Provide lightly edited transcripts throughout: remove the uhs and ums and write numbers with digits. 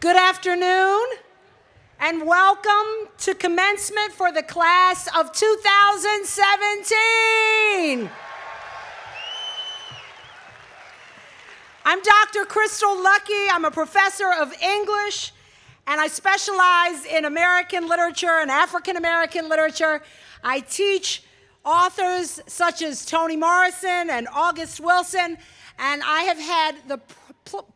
Good afternoon, and welcome to commencement for the class of 2017. I'm Dr. Crystal Lucky. I'm a professor of English, and I specialize in American literature and African American literature. I teach authors such as Toni Morrison and August Wilson, and I have had the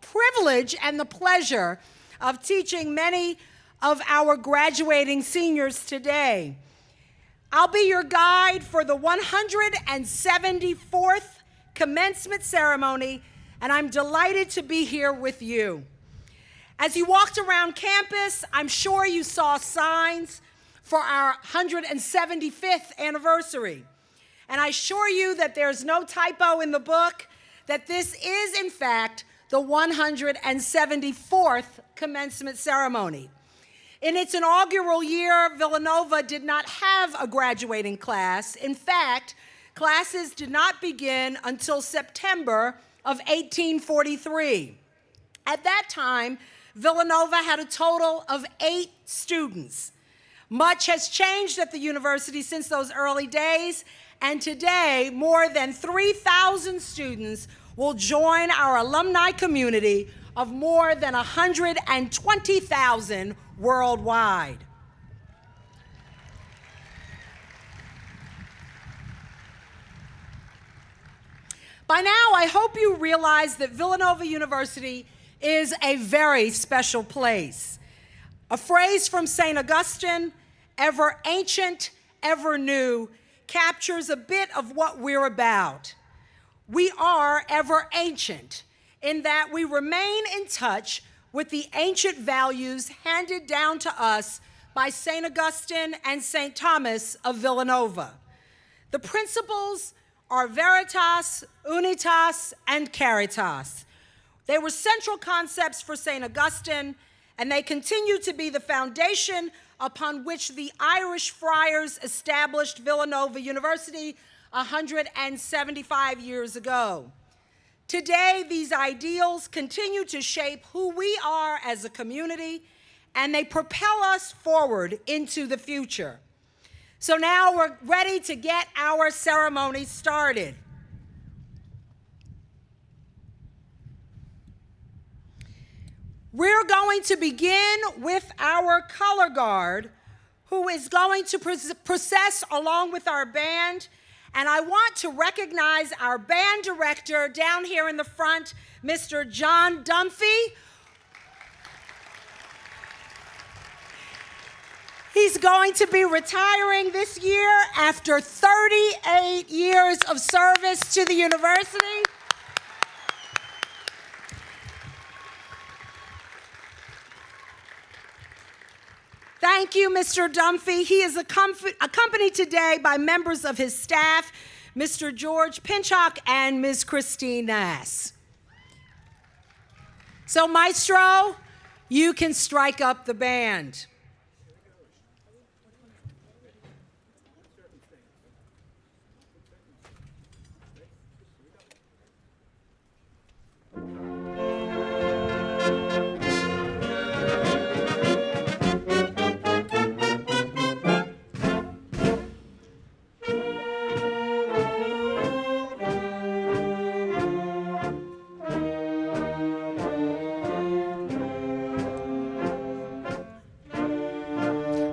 privilege and the pleasure of teaching many of our graduating seniors today. I'll be your guide for the 174th commencement ceremony, and I'm delighted to be here with you. As you walked around campus, I'm sure you saw signs for our 175th anniversary. And I assure you that there's no typo in the book, that this is, in fact, the 174th commencement ceremony. In its inaugural year, Villanova did not have a graduating class. In fact, classes did not begin until September of 1843. At that time, Villanova had a total of 8 students. Much has changed at the university since those early days, and today, more than 3,000 students will join our alumni community of more than 120,000 worldwide. By now, I hope you realize that Villanova University is a very special place. A phrase from St. Augustine, ever ancient, ever new, captures a bit of what we're about. We are ever ancient in that we remain in touch with the ancient values handed down to us by St. Augustine and St. Thomas of Villanova. The principles are veritas, unitas, and caritas. They were central concepts for St. Augustine, and they continue to be the foundation upon which the Irish friars established Villanova University 175 years ago. Today, these ideals continue to shape who we are as a community, and they propel us forward into the future. So now we're ready to get our ceremony started. We're going to begin with our color guard, who is going to process along with our band. And I want to recognize our band director down here in the front, Mr. John Dunphy. He's going to be retiring this year after 38 years of service to the university. Thank you, Mr. Dunphy. He is accompanied today by members of his staff, Mr. George Pinchok and Ms. Christine Nass. So, Maestro, you can strike up the band.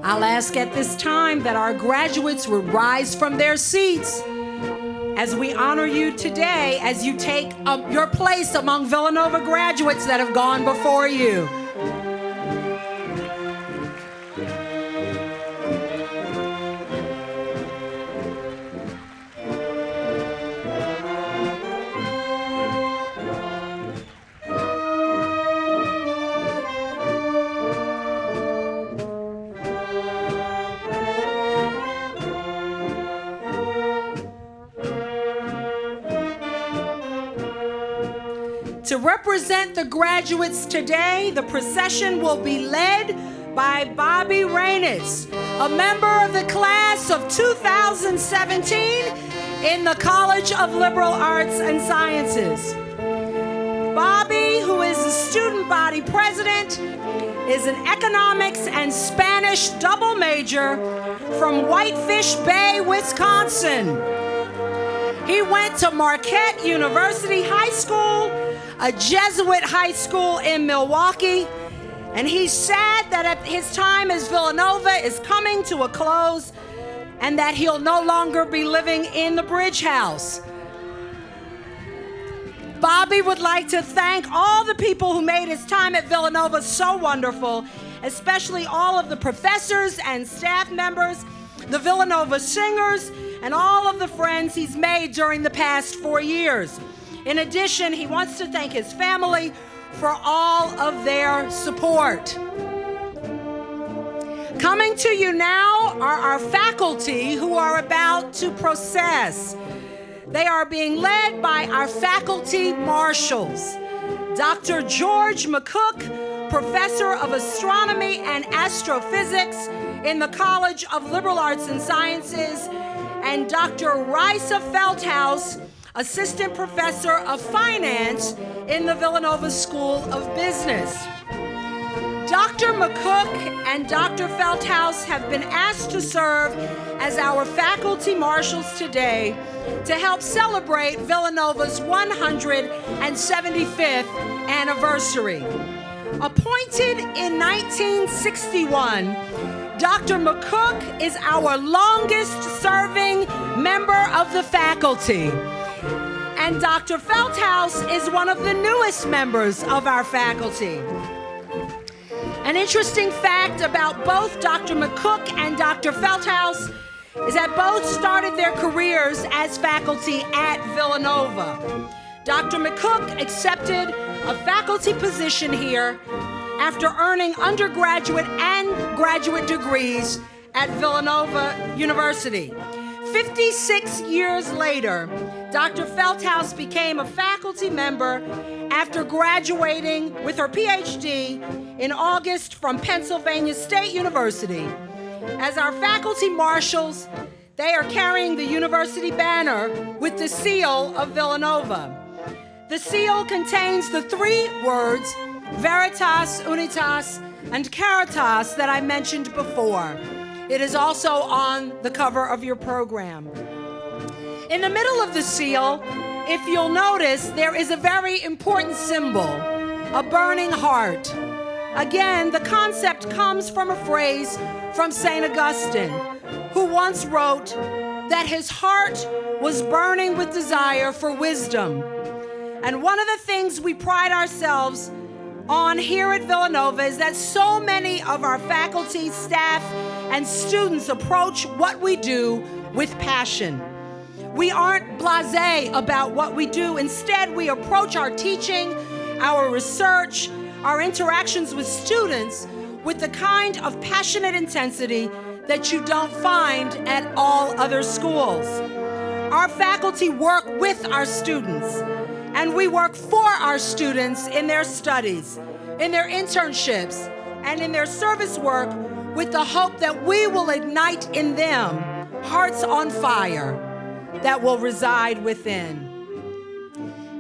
I'll ask at this time that our graduates would rise from their seats as we honor you today as you take your place among Villanova graduates that have gone before you. To represent the graduates today, the procession will be led by Bobby Reynes, a member of the class of 2017 in the College of Liberal Arts and Sciences. Bobby Bobby, who is the student body president, is an economics and Spanish double major from Whitefish Bay, Wisconsin. He went to Marquette University High School, a Jesuit high school in Milwaukee, and he's sad that his time as Villanova is coming to a close and that he'll no longer be living in the Bridge House. Bobby would like to thank all the people who made his time at Villanova so wonderful, especially all of the professors and staff members, the Villanova singers, and all of the friends he's made during the past 4 years. In addition, he wants to thank his family for all of their support. Coming to you now are our faculty who are about to process. They are being led by our faculty marshals. Dr. George McCook, Professor of Astronomy and Astrophysics in the College of Liberal Arts and Sciences, and Dr. Risa Feldhaus, Assistant Professor of Finance in the Villanova School of Business. Dr. McCook and Dr. Feldhaus have been asked to serve as our faculty marshals today to help celebrate Villanova's 175th anniversary. Appointed in 1961, Dr. McCook is our longest-serving member of the faculty, and Dr. Feldhaus is one of the newest members of our faculty. An interesting fact about both Dr. McCook and Dr. Feldhaus is that both started their careers as faculty at Villanova. Dr. McCook accepted a faculty position here after earning undergraduate and graduate degrees at Villanova University. 56 years later, Dr. Feldhaus became a faculty member after graduating with her PhD in August from Pennsylvania State University. As our faculty marshals, they are carrying the university banner with the seal of Villanova. The seal contains the 3 words, Veritas, Unitas, and Caritas that I mentioned before. It is also on the cover of your program. In the middle of the seal, if you'll notice, there is a very important symbol, a burning heart. Again, the concept comes from a phrase from St. Augustine, who once wrote that his heart was burning with desire for wisdom. And one of the things we pride ourselves on here at Villanova is that so many of our faculty, staff, and students approach what we do with passion. We aren't blasé about what we do. Instead, we approach our teaching, our research, our interactions with students with the kind of passionate intensity that you don't find at all other schools. Our faculty work with our students, and we work for our students in their studies, in their internships, and in their service work with the hope that we will ignite in them hearts on fire that will reside within.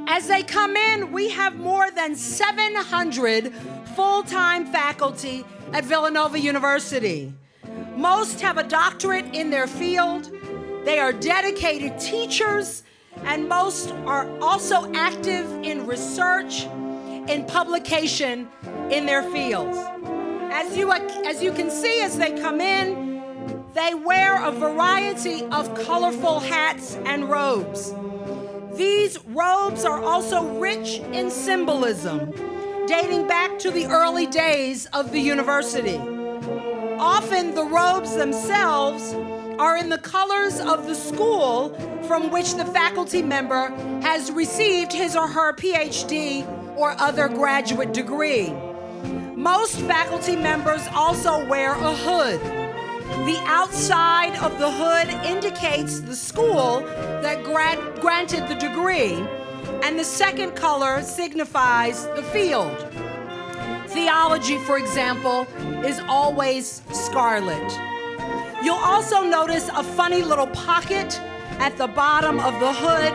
As they come in, we have more than 700 full-time faculty at Villanova University. Most have a doctorate in their field. They are dedicated teachers, and most are also active in research, in publication in their fields. As you can see as they come in, they wear a variety of colorful hats and robes. These robes are also rich in symbolism, dating back to the early days of the university. Often the robes themselves are in the colors of the school from which the faculty member has received his or her PhD or other graduate degree. Most faculty members also wear a hood. The outside of the hood indicates the school that granted the degree, and the second color signifies the field. Theology, for example, is always scarlet. You'll also notice a funny little pocket at the bottom of the hood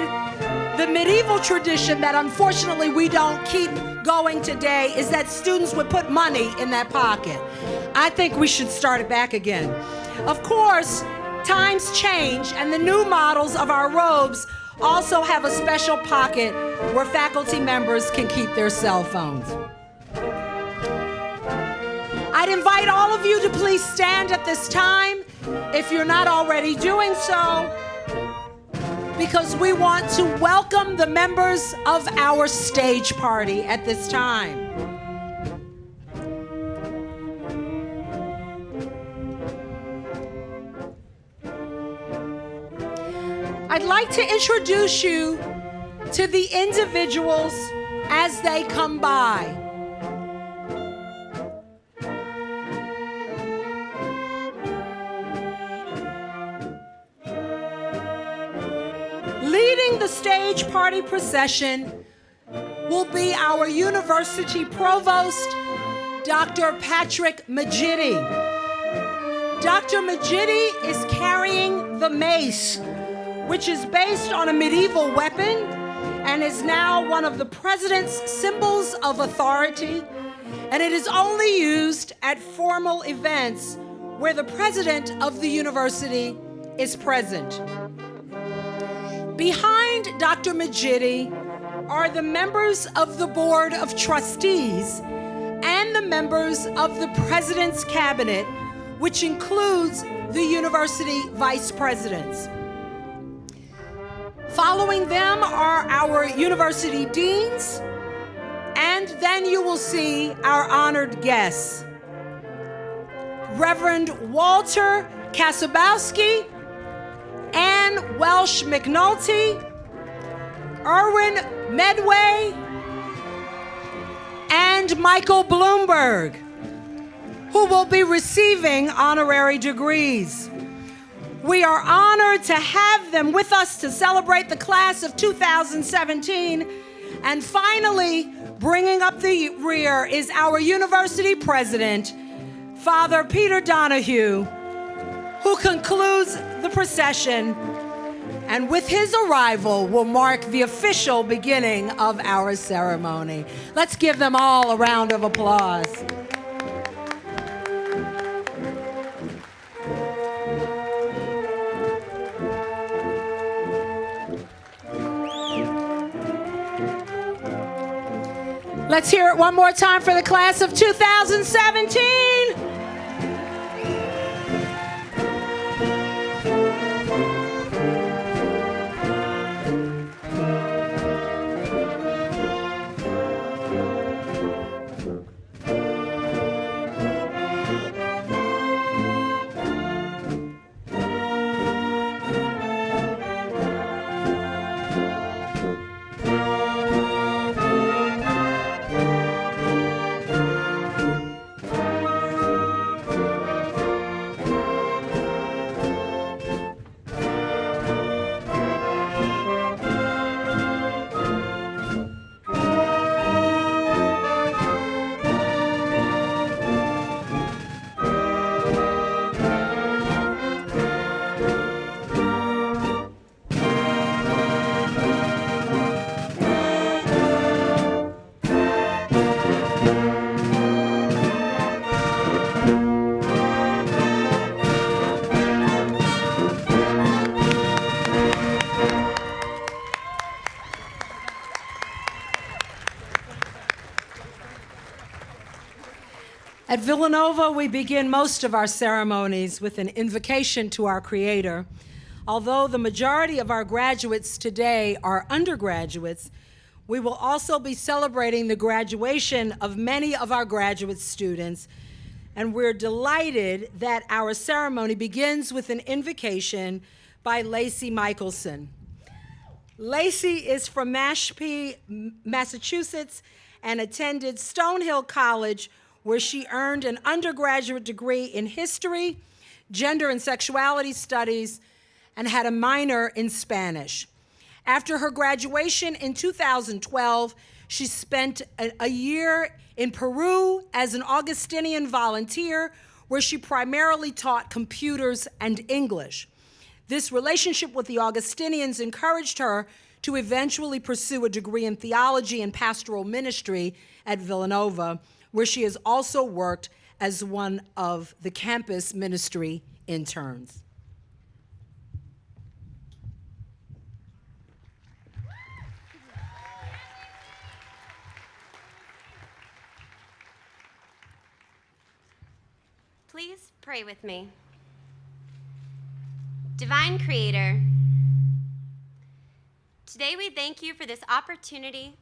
The medieval tradition that unfortunately we don't keep going today is that students would put money in that pocket. I think we should start it back again. Of course, times change, and the new models of our robes also have a special pocket where faculty members can keep their cell phones. I'd invite all of you to please stand at this time if you're not already doing so, because we want to welcome the members of our stage party at this time. I'd like to introduce you to the individuals as they come by. Leading the stage party procession will be our university provost, Dr. Patrick Majidi. Dr. Majidi is carrying the mace, which is based on a medieval weapon and is now one of the president's symbols of authority, and it is only used at formal events where the president of the university is present. Behind Dr. Majidi are the members of the Board of Trustees and the members of the President's Cabinet, which includes the university vice presidents. Following them are our university deans, and then you will see our honored guests. Reverend Walter Kasabowski, Ann Welsh McNulty, Erwin Medway, and Michael Bloomberg, who will be receiving honorary degrees. We are honored to have them with us to celebrate the class of 2017. And finally, bringing up the rear is our university president, Father Peter Donahue, who concludes the procession, and with his arrival will mark the official beginning of our ceremony. Let's give them all a round of applause. Let's hear it one more time for the class of 2017. At Villanova, we begin most of our ceremonies with an invocation to our Creator. Although the majority of our graduates today are undergraduates, we will also be celebrating the graduation of many of our graduate students, and we're delighted that our ceremony begins with an invocation by Lacey Michelson. Lacey is from Mashpee, Massachusetts, and attended Stonehill College, where she earned an undergraduate degree in history, gender and sexuality studies, and had a minor in Spanish. After her graduation in 2012, she spent a year in Peru as an Augustinian volunteer, where she primarily taught computers and English. This relationship with the Augustinians encouraged her to eventually pursue a degree in theology and pastoral ministry at Villanova, where she has also worked as one of the campus ministry interns. Please pray with me. Divine Creator, today we thank you for this opportunity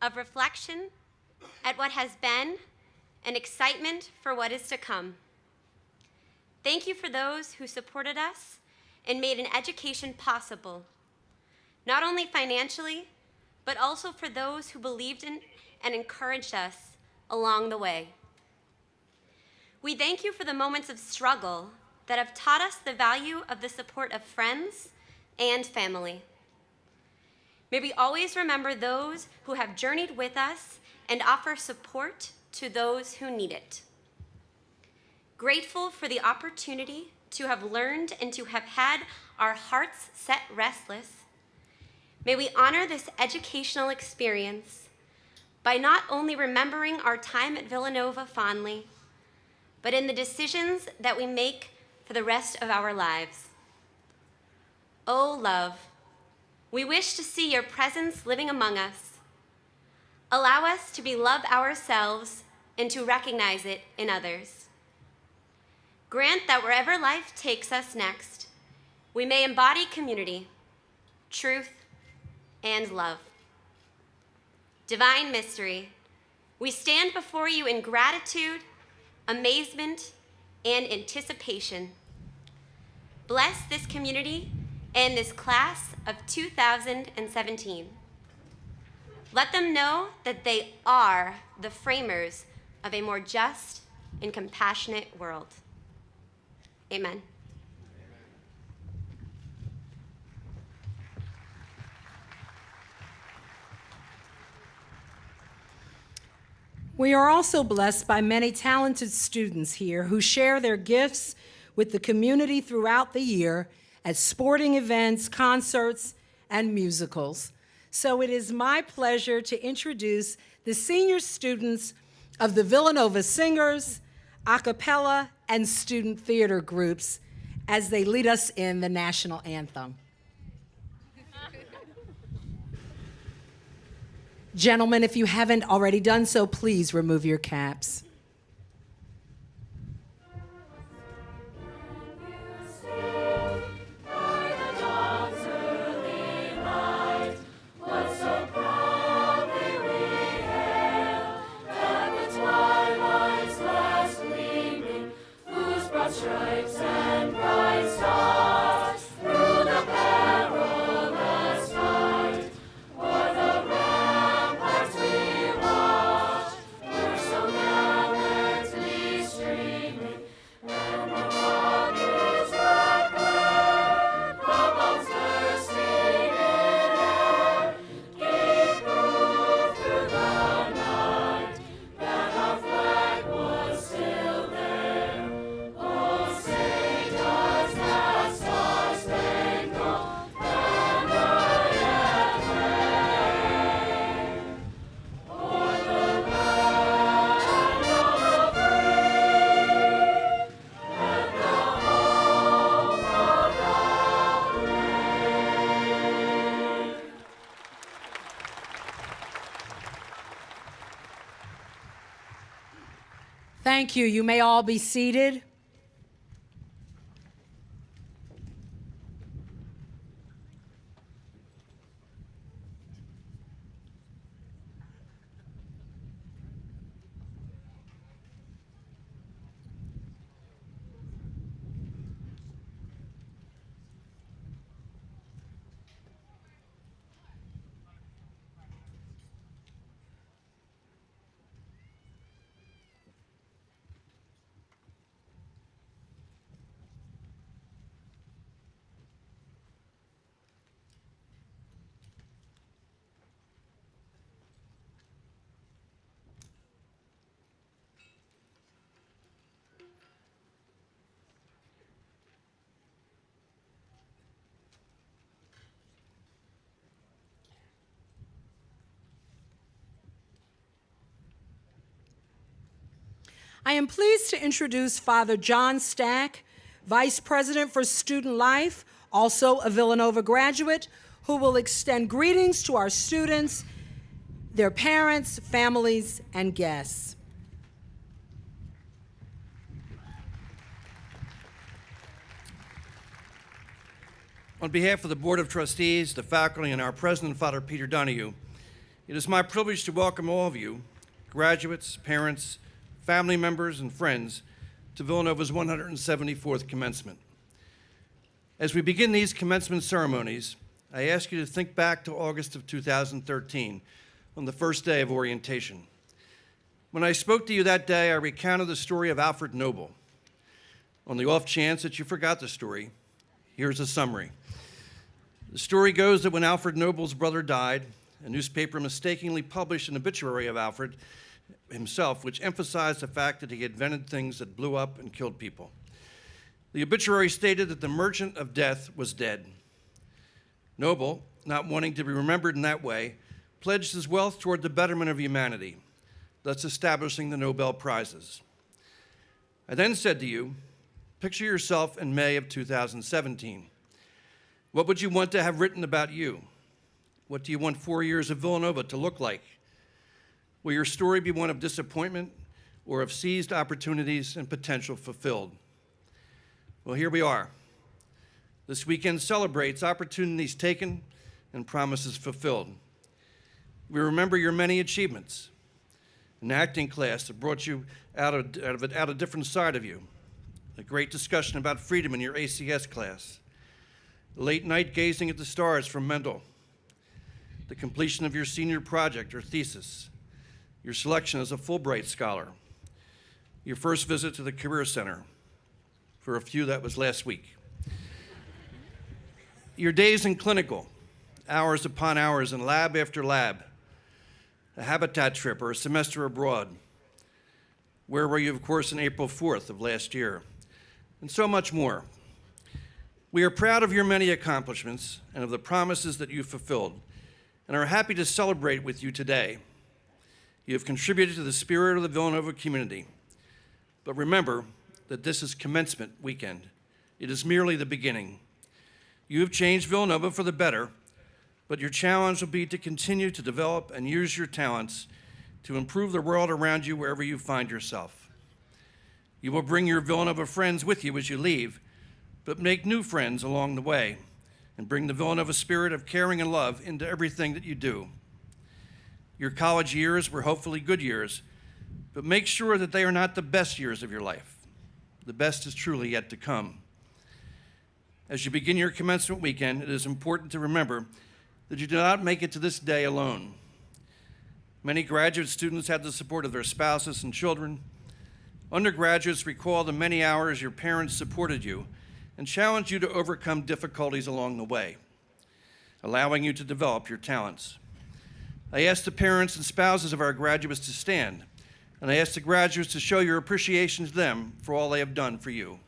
of reflection at what has been and excitement for what is to come. Thank you for those who supported us and made an education possible, not only financially, but also for those who believed in and encouraged us along the way. We thank you for the moments of struggle that have taught us the value of the support of friends and family. May we always remember those who have journeyed with us and offer support to those who need it. Grateful for the opportunity to have learned and to have had our hearts set restless, may we honor this educational experience by not only remembering our time at Villanova fondly, but in the decisions that we make for the rest of our lives. Oh, love, we wish to see your presence living among us. Allow us to be love ourselves and to recognize it in others. Grant that wherever life takes us next, we may embody community, truth, and love. Divine Mystery, we stand before you in gratitude, amazement, and anticipation. Bless this community and this class of 2017. Let them know that they are the framers of a more just and compassionate world. Amen. We are also blessed by many talented students here who share their gifts with the community throughout the year at sporting events, concerts, and musicals. So it is my pleasure to introduce the senior students of the Villanova Singers, a cappella, and student theater groups as they lead us in the national anthem. Gentlemen, if you haven't already done so, please remove your caps. Stripes and bright stars through the perilous night, o'er the ramparts we watched, were so gallantly streaming, and the rocket's red glare, the bombs bursting in air, gave proof through the night that our flag was still there. Thank you. You may all be seated. I am pleased to introduce Father John Stack, Vice President for Student Life, also a Villanova graduate, who will extend greetings to our students, their parents, families, and guests. On behalf of the Board of Trustees, the faculty, and our President, Father Peter Donahue, it is my privilege to welcome all of you, graduates, parents, family members, and friends, to Villanova's 174th commencement. As we begin these commencement ceremonies, I ask you to think back to August of 2013, on the first day of orientation. When I spoke to you that day, I recounted the story of Alfred Noble. On the off chance that you forgot the story, here's a summary. The story goes that when Alfred Noble's brother died, a newspaper mistakenly published an obituary of Alfred himself, which emphasized the fact that he had invented things that blew up and killed people. The obituary stated that the merchant of death was dead. Noble, not wanting to be remembered in that way, pledged his wealth toward the betterment of humanity, thus establishing the Nobel Prizes. I then said to you, picture yourself in May of 2017. What would you want to have written about you? What do you want 4 years of Villanova to look like? Will your story be one of disappointment or of seized opportunities and potential fulfilled? Well, here we are. This weekend celebrates opportunities taken and promises fulfilled. We remember your many achievements, an acting class that brought you out a different side of you, a great discussion about freedom in your ACS class, late night gazing at the stars from Mendel, the completion of your senior project or thesis, your selection as a Fulbright scholar, your first visit to the Career Center. For a few, that was last week. Your days in clinical, hours upon hours in lab after lab, a habitat trip or a semester abroad. Where were you, of course, on April 4th of last year? And so much more. We are proud of your many accomplishments and of the promises that you fulfilled, and are happy to celebrate with you today. You have contributed to the spirit of the Villanova community. But remember that this is commencement weekend. It is merely the beginning. You have changed Villanova for the better, but your challenge will be to continue to develop and use your talents to improve the world around you wherever you find yourself. You will bring your Villanova friends with you as you leave, but make new friends along the way and bring the Villanova spirit of caring and love into everything that you do. Your college years were hopefully good years, but make sure that they are not the best years of your life. The best is truly yet to come. As you begin your commencement weekend, it is important to remember that you do not make it to this day alone. Many graduate students have the support of their spouses and children. Undergraduates recall the many hours your parents supported you and challenged you to overcome difficulties along the way, allowing you to develop your talents. I ask the parents and spouses of our graduates to stand, and I ask the graduates to show your appreciation to them for all they have done for you.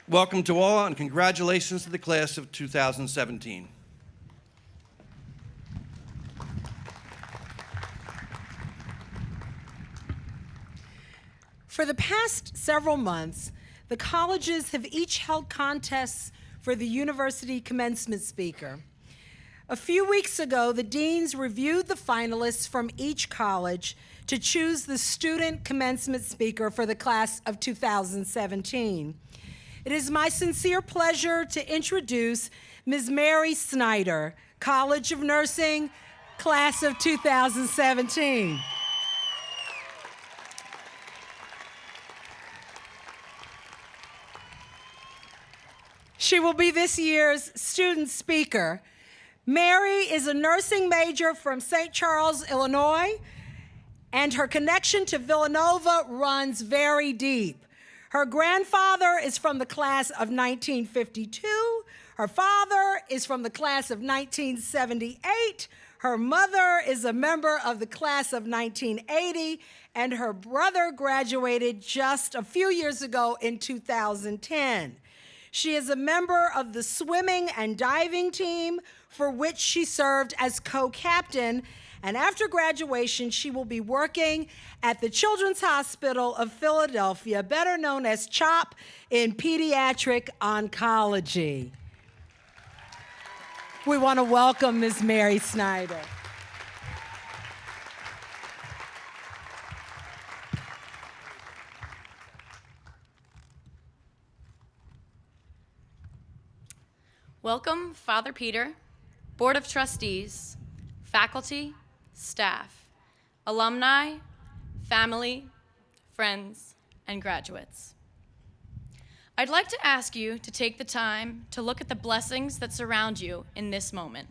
Welcome to all, and congratulations to the class of 2017. For the past several months, the colleges have each held contests for the university commencement speaker. A few weeks ago, the deans reviewed the finalists from each college to choose the student commencement speaker for the class of 2017. It is my sincere pleasure to introduce Ms. Mary Snyder, College of Nursing, class of 2017. She will be this year's student speaker. Mary is a nursing major from St. Charles, Illinois, and her connection to Villanova runs very deep. Her grandfather is from the class of 1952. Her father is from the class of 1978. Her mother is a member of the class of 1980, and her brother graduated just a few years ago in 2010. She is a member of the swimming and diving team, for which she served as co-captain, and after graduation, she will be working at the Children's Hospital of Philadelphia, better known as CHOP, in pediatric oncology. We want to welcome Ms. Mary Snyder. Welcome, Father Peter, Board of Trustees, faculty, staff, alumni, family, friends, and graduates. I'd like to ask you to take the time to look at the blessings that surround you in this moment.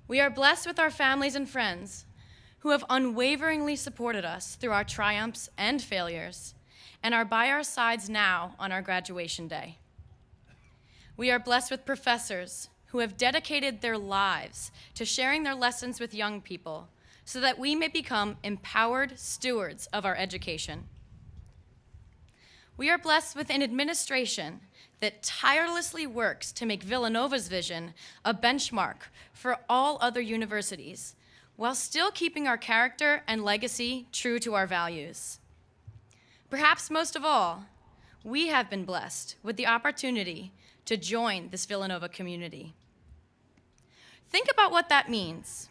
We are blessed with our families and friends who have unwaveringly supported us through our triumphs and failures and are by our sides now on our graduation day. We are blessed with professors who have dedicated their lives to sharing their lessons with young people so that we may become empowered stewards of our education. We are blessed with an administration that tirelessly works to make Villanova's vision a benchmark for all other universities, while still keeping our character and legacy true to our values. Perhaps most of all, we have been blessed with the opportunity to join this Villanova community. Think about what that means.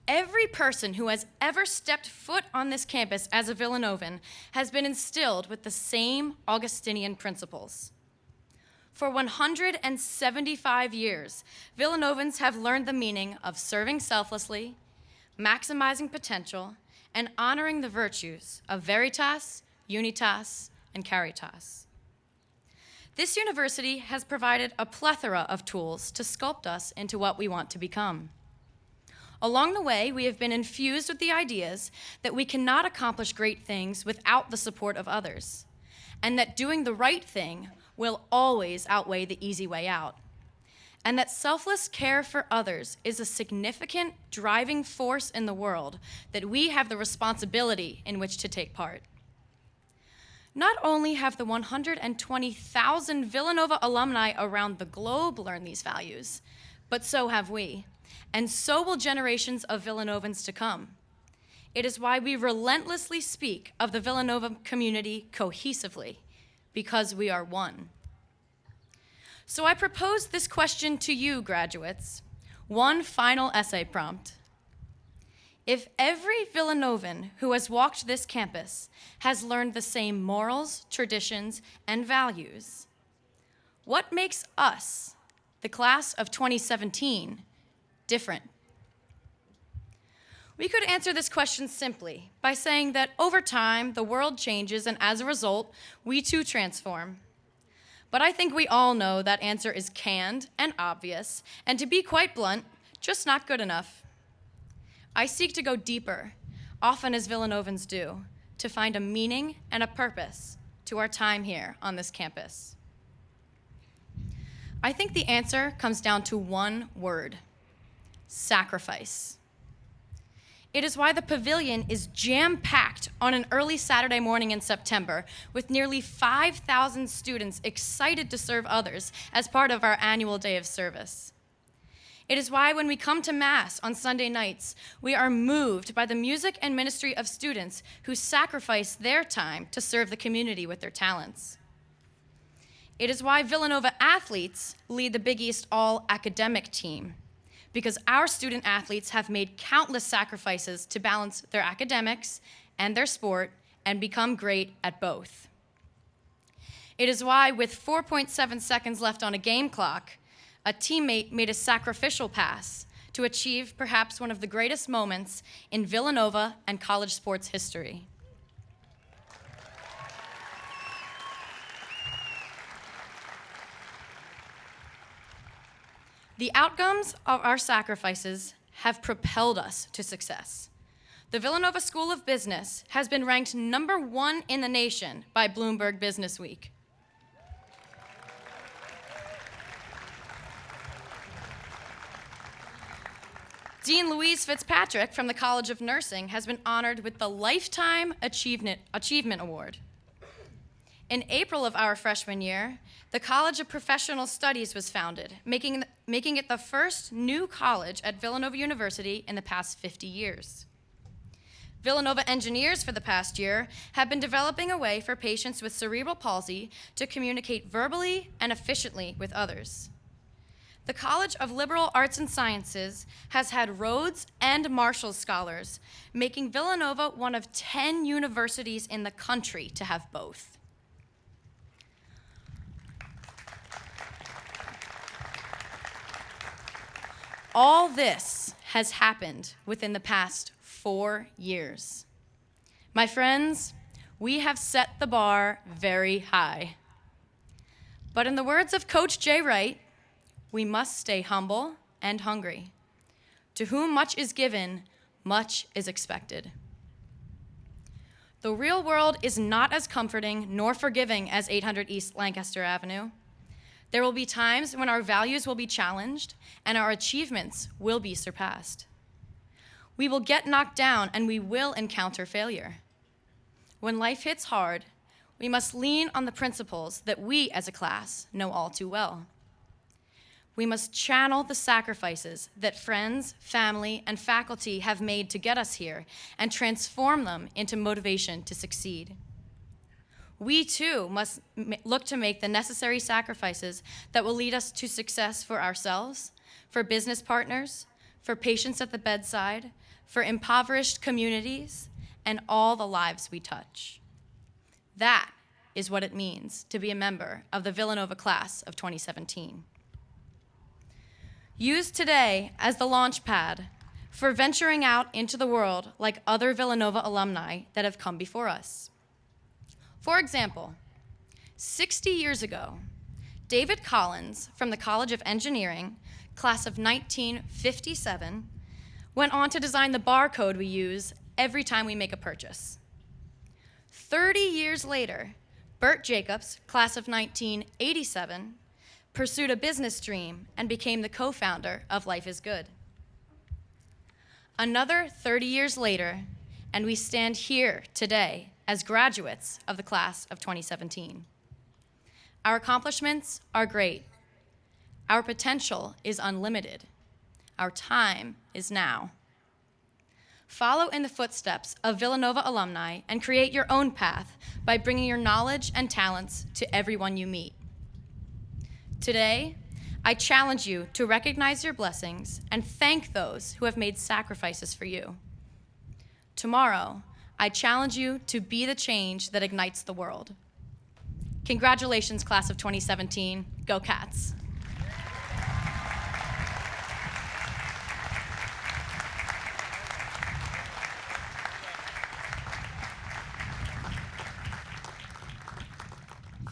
Every person who has ever stepped foot on this campus as a Villanovan has been instilled with the same Augustinian principles. For 175 years, Villanovans have learned the meaning of serving selflessly, maximizing potential, and honoring the virtues of veritas, unitas, and caritas. This university has provided a plethora of tools to sculpt us into what we want to become. Along the way, we have been infused with the ideas that we cannot accomplish great things without the support of others, and that doing the right thing will always outweigh the easy way out, and that selfless care for others is a significant driving force in the world that we have the responsibility in which to take part. Not only have the 120,000 Villanova alumni around the globe learned these values, but so have we. And so will generations of Villanovans to come. It is why we relentlessly speak of the Villanova community cohesively, because we are one. So I propose this question to you, graduates. One final essay prompt. If every Villanovan who has walked this campus has learned the same morals, traditions, and values, what makes us, the class of 2017, different? We could answer this question simply by saying that over time, the world changes, and as a result, we too transform. But I think we all know that answer is canned and obvious, and to be quite blunt, just not good enough. I seek to go deeper, often as Villanovans do, to find a meaning and a purpose to our time here on this campus. I think the answer comes down to one word: sacrifice. It is why the pavilion is jam-packed on an early Saturday morning in September, with nearly 5,000 students excited to serve others as part of our annual day of service. It is why when we come to Mass on Sunday nights, we are moved by the music and ministry of students who sacrifice their time to serve the community with their talents. It is why Villanova athletes lead the Big East all-academic team, because our student athletes have made countless sacrifices to balance their academics and their sport and become great at both. It is why, with 4.7 seconds left on a game clock, a teammate made a sacrificial pass to achieve perhaps one of the greatest moments in Villanova and college sports history. The outcomes of our sacrifices have propelled us to success. The Villanova School of Business has been ranked #1 in the nation by Bloomberg Businessweek. Dean Louise Fitzpatrick from the College of Nursing has been honored with the Lifetime Achievement Award. In April of our freshman year, the College of Professional Studies was founded, making it the first new college at Villanova University in the past 50 years. Villanova engineers for the past year have been developing a way for patients with cerebral palsy to communicate verbally and efficiently with others. The College of Liberal Arts and Sciences has had Rhodes and Marshall Scholars, making Villanova one of 10 universities in the country to have both. All this has happened within the past 4 years. My friends, we have set the bar very high. But in the words of Coach Jay Wright, we must stay humble and hungry. To whom much is given, much is expected. The real world is not as comforting nor forgiving as 800 East Lancaster Avenue. There will be times when our values will be challenged and our achievements will be surpassed. We will get knocked down and we will encounter failure. When life hits hard, we must lean on the principles that we as a class know all too well. We must channel the sacrifices that friends, family, and faculty have made to get us here and transform them into motivation to succeed. We too must look to make the necessary sacrifices that will lead us to success for ourselves, for business partners, for patients at the bedside, for impoverished communities, and all the lives we touch. That is what it means to be a member of the Villanova class of 2017. Use today as the launch pad for venturing out into the world like other Villanova alumni that have come before us. For example, 60 years ago, David Collins from the College of Engineering, class of 1957, went on to design the barcode we use every time we make a purchase. 30 years later, Bert Jacobs, class of 1987, pursued a business dream and became the co-founder of Life is Good. Another 30 years later, and we stand here today as graduates of the class of 2017. Our accomplishments are great. Our potential is unlimited. Our time is now. Follow in the footsteps of Villanova alumni and create your own path by bringing your knowledge and talents to everyone you meet. Today, I challenge you to recognize your blessings and thank those who have made sacrifices for you. Tomorrow, I challenge you to be the change that ignites the world. Congratulations, class of 2017. Go Cats.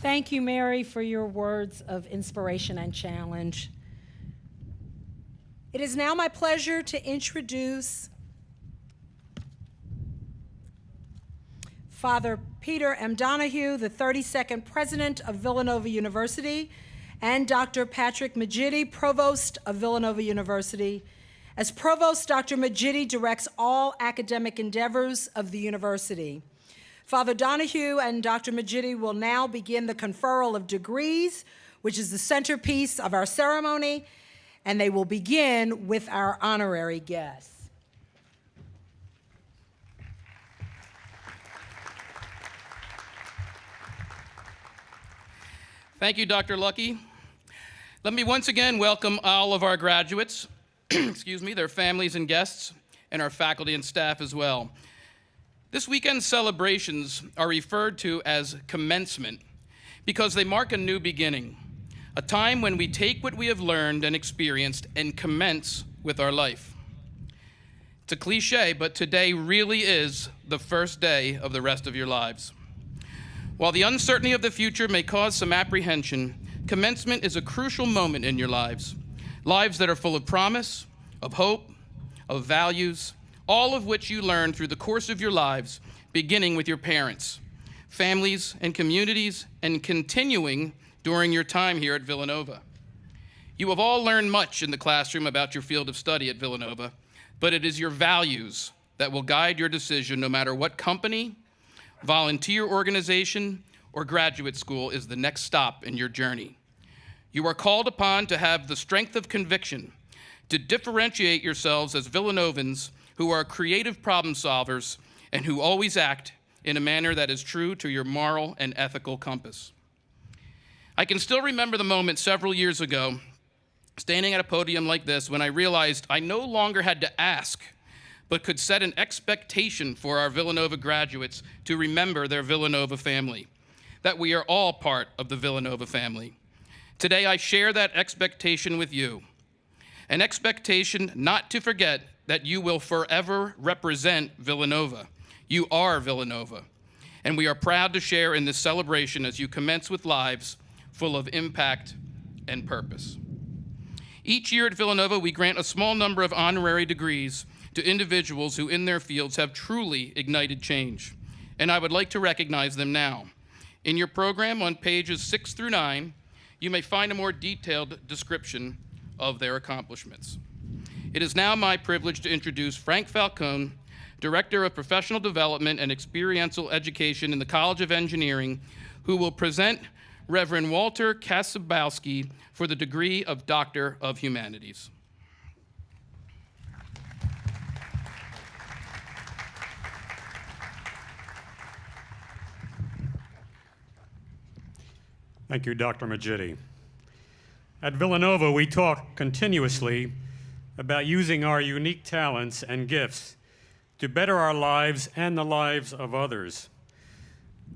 Thank you, Mary, for your words of inspiration and challenge. It is now my pleasure to introduce Father Peter M. Donahue, the 32nd President of Villanova University, and Dr. Patrick Magidi, Provost of Villanova University. As Provost, Dr. Magidi directs all academic endeavors of the university. Father Donahue and Dr. Magidi will now begin the conferral of degrees, which is the centerpiece of our ceremony, and they will begin with our honorary guests. Thank you, Dr. Lucky. Let me once again welcome all of our graduates, their families and guests, and our faculty and staff as well. This weekend's celebrations are referred to as Commencement because they mark a new beginning, a time when we take what we have learned and experienced and commence with our life. It's a cliche, but today really is the first day of the rest of your lives. While the uncertainty of the future may cause some apprehension, commencement is a crucial moment in your lives, lives that are full of promise, of hope, of values, all of which you learn through the course of your lives, beginning with your parents, families, and communities, and continuing during your time here at Villanova. You have all learned much in the classroom about your field of study at Villanova, but it is your values that will guide your decision no matter what company, volunteer organization, or graduate school is the next stop in your journey. You are called upon to have the strength of conviction to differentiate yourselves as Villanovans who are creative problem solvers and who always act in a manner that is true to your moral and ethical compass. I can still remember the moment several years ago, standing at a podium like this, when I realized I no longer had to ask, but could set an expectation for our Villanova graduates to remember their Villanova family, that we are all part of the Villanova family. Today, I share that expectation with you, an expectation not to forget that you will forever represent Villanova. You are Villanova, and we are proud to share in this celebration as you commence with lives full of impact and purpose. Each year at Villanova, we grant a small number of honorary degrees to individuals who in their fields have truly ignited change, and I would like to recognize them now. In your program on pages 6 through 9, you may find a more detailed description of their accomplishments. It is now my privilege to introduce Frank Falcone, Director of Professional Development and Experiential Education in the College of Engineering, who will present Reverend Walter Kasabowski for the degree of Doctor of Humanities. Thank you, Dr. Majidi. At Villanova, we talk continuously about using our unique talents and gifts to better our lives and the lives of others.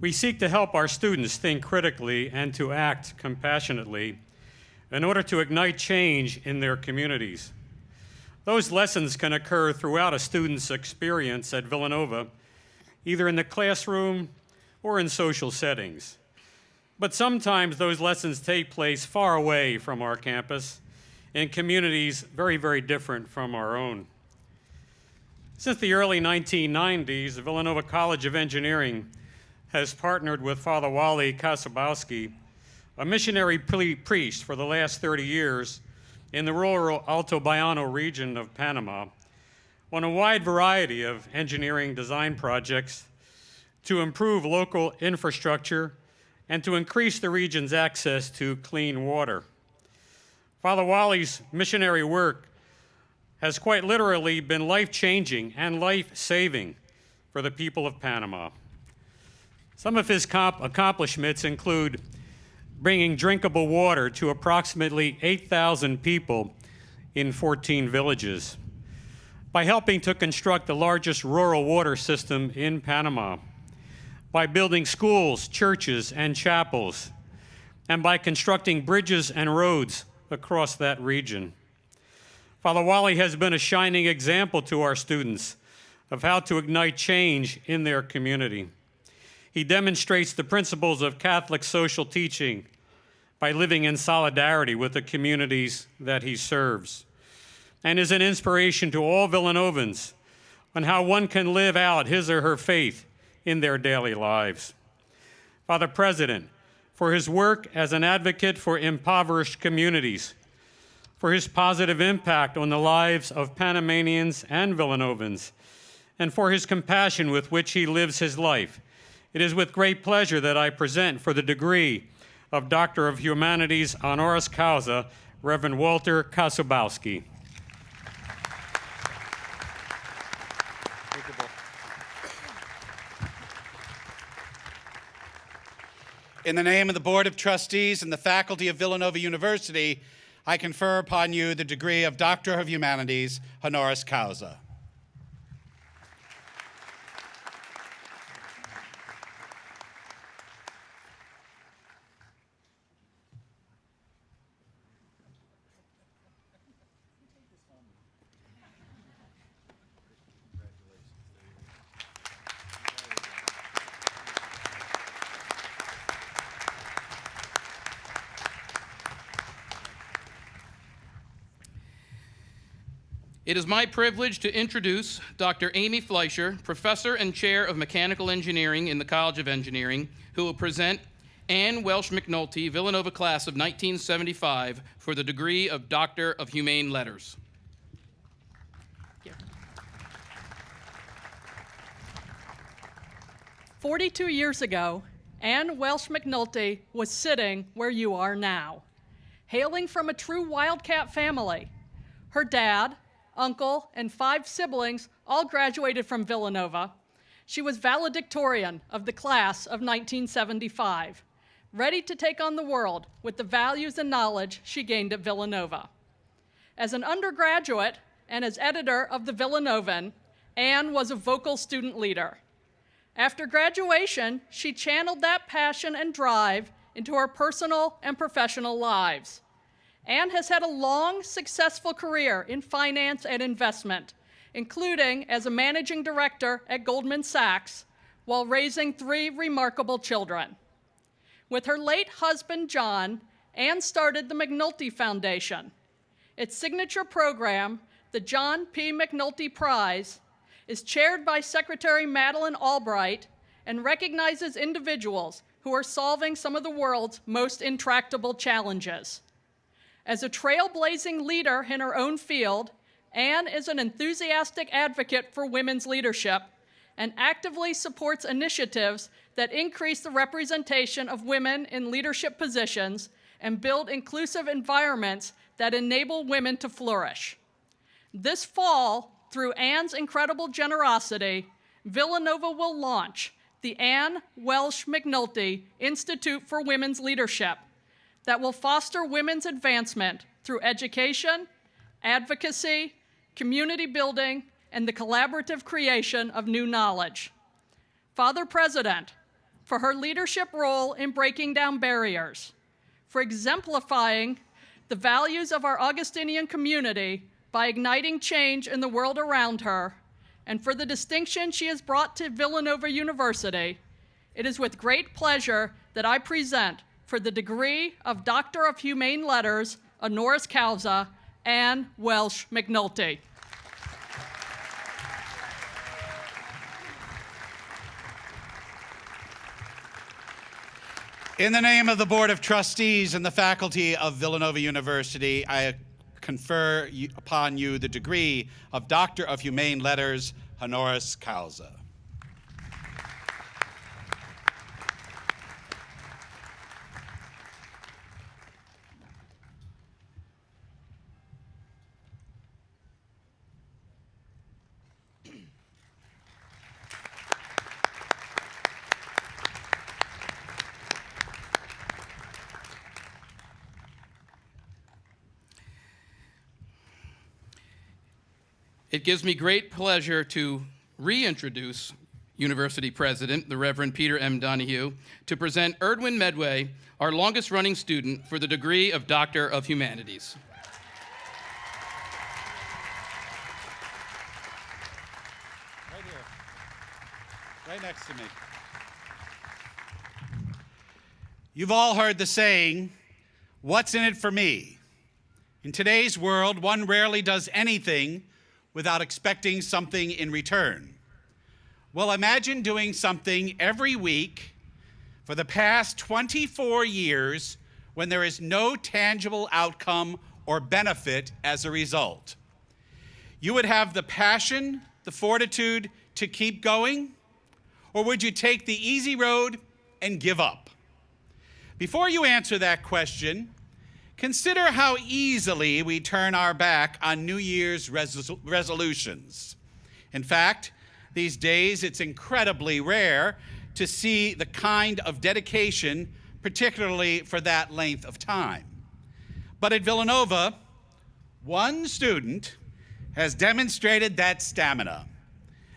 We seek to help our students think critically and to act compassionately in order to ignite change in their communities. Those lessons can occur throughout a student's experience at Villanova, either in the classroom or in social settings. But sometimes those lessons take place far away from our campus in communities very, very different from our own. Since the early 1990s, the Villanova College of Engineering has partnered with Father Wally Kasabowski, a missionary priest for the last 30 years in the rural Alto Bayano region of Panama, on a wide variety of engineering design projects to improve local infrastructure and to increase the region's access to clean water. Father Wally's missionary work has quite literally been life-changing and life-saving for the people of Panama. Some of his accomplishments include bringing drinkable water to approximately 8,000 people in 14 villages, by helping to construct the largest rural water system in Panama, by building schools, churches, and chapels, and by constructing bridges and roads across that region. Father Wally has been a shining example to our students of how to ignite change in their community. He demonstrates the principles of Catholic social teaching by living in solidarity with the communities that he serves, and is an inspiration to all Villanovans on how one can live out his or her faith in their daily lives. Father President, for his work as an advocate for impoverished communities, for his positive impact on the lives of Panamanians and Villanovans, and for his compassion with which he lives his life, it is with great pleasure that I present for the degree of Doctor of Humanities honoris causa, Reverend Walter Kasabowski. In the name of the Board of Trustees and the faculty of Villanova University, I confer upon you the degree of Doctor of Humanities, honoris causa. It is my privilege to introduce Dr. Amy Fleischer, Professor and Chair of Mechanical Engineering in the College of Engineering, who will present Anne Welsh McNulty, Villanova class of 1975, for the degree of Doctor of Humane Letters. Here. 42 years ago, Anne Welsh McNulty was sitting where you are now. Hailing from a true Wildcat family, her dad, uncle, and 5 siblings all graduated from Villanova. She was valedictorian of the class of 1975, ready to take on the world with the values and knowledge she gained at Villanova. As an undergraduate and as editor of the Villanovan, Anne was a vocal student leader. After graduation, she channeled that passion and drive into her personal and professional lives. Anne has had a long, successful career in finance and investment, including as a managing director at Goldman Sachs, while raising 3 remarkable children. With her late husband, John, Anne started the McNulty Foundation. Its signature program, the John P. McNulty Prize, is chaired by Secretary Madeleine Albright and recognizes individuals who are solving some of the world's most intractable challenges. As a trailblazing leader in her own field, Anne is an enthusiastic advocate for women's leadership and actively supports initiatives that increase the representation of women in leadership positions and build inclusive environments that enable women to flourish. This fall, through Anne's incredible generosity, Villanova will launch the Anne Welsh McNulty Institute for Women's Leadership that will foster women's advancement through education, advocacy, community building, and the collaborative creation of new knowledge. Father President, for her leadership role in breaking down barriers, for exemplifying the values of our Augustinian community by igniting change in the world around her, and for the distinction she has brought to Villanova University, it is with great pleasure that I present for the degree of Doctor of Humane Letters, honoris causa, Anne Welsh McNulty. In the name of the Board of Trustees and the faculty of Villanova University, I confer upon you the degree of Doctor of Humane Letters, honoris causa. It gives me great pleasure to reintroduce University President, the Reverend Peter M. Donahue, to present Erdwin Medway, our longest-running student, for the degree of Doctor of Humanities. Right here, right next to me. You've all heard the saying, "What's in it for me?" In today's world, one rarely does anything without expecting something in return. Well, imagine doing something every week for the past 24 years when there is no tangible outcome or benefit as a result. You would have the passion, the fortitude to keep going, or would you take the easy road and give up? Before you answer that question, consider how easily we turn our back on New Year's resolutions. In fact, these days it's incredibly rare to see the kind of dedication, particularly for that length of time. But at Villanova, one student has demonstrated that stamina,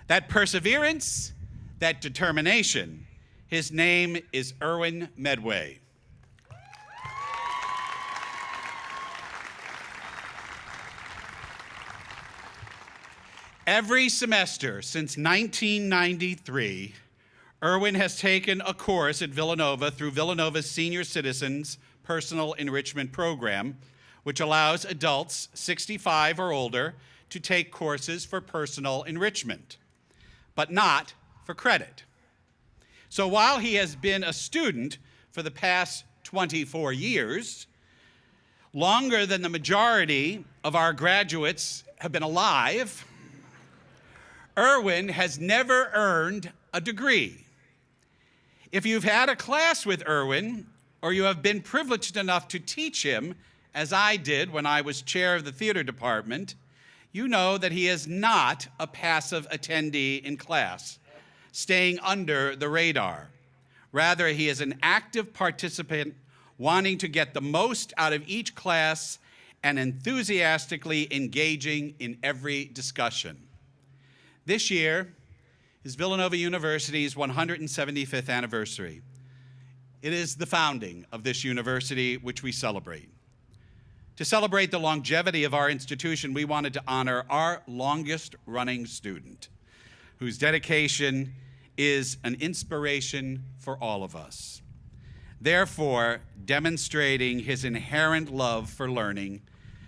that perseverance, that determination. His name is Erdwin Medway. Every semester since 1993, Erdwin has taken a course at Villanova through Villanova's Senior Citizens Personal Enrichment Program, which allows adults 65 or older to take courses for personal enrichment, but not for credit. So while he has been a student for the past 24 years, longer than the majority of our graduates have been alive, Erdwin has never earned a degree. If you've had a class with Erwin, or you have been privileged enough to teach him, as I did when I was chair of the theater department, you know that he is not a passive attendee in class, staying under the radar. Rather, he is an active participant wanting to get the most out of each class and enthusiastically engaging in every discussion. This year is Villanova University's 175th anniversary. It is the founding of this university which we celebrate. To celebrate the longevity of our institution, we wanted to honor our longest running student, whose dedication is an inspiration for all of us. Therefore, demonstrating his inherent love for learning,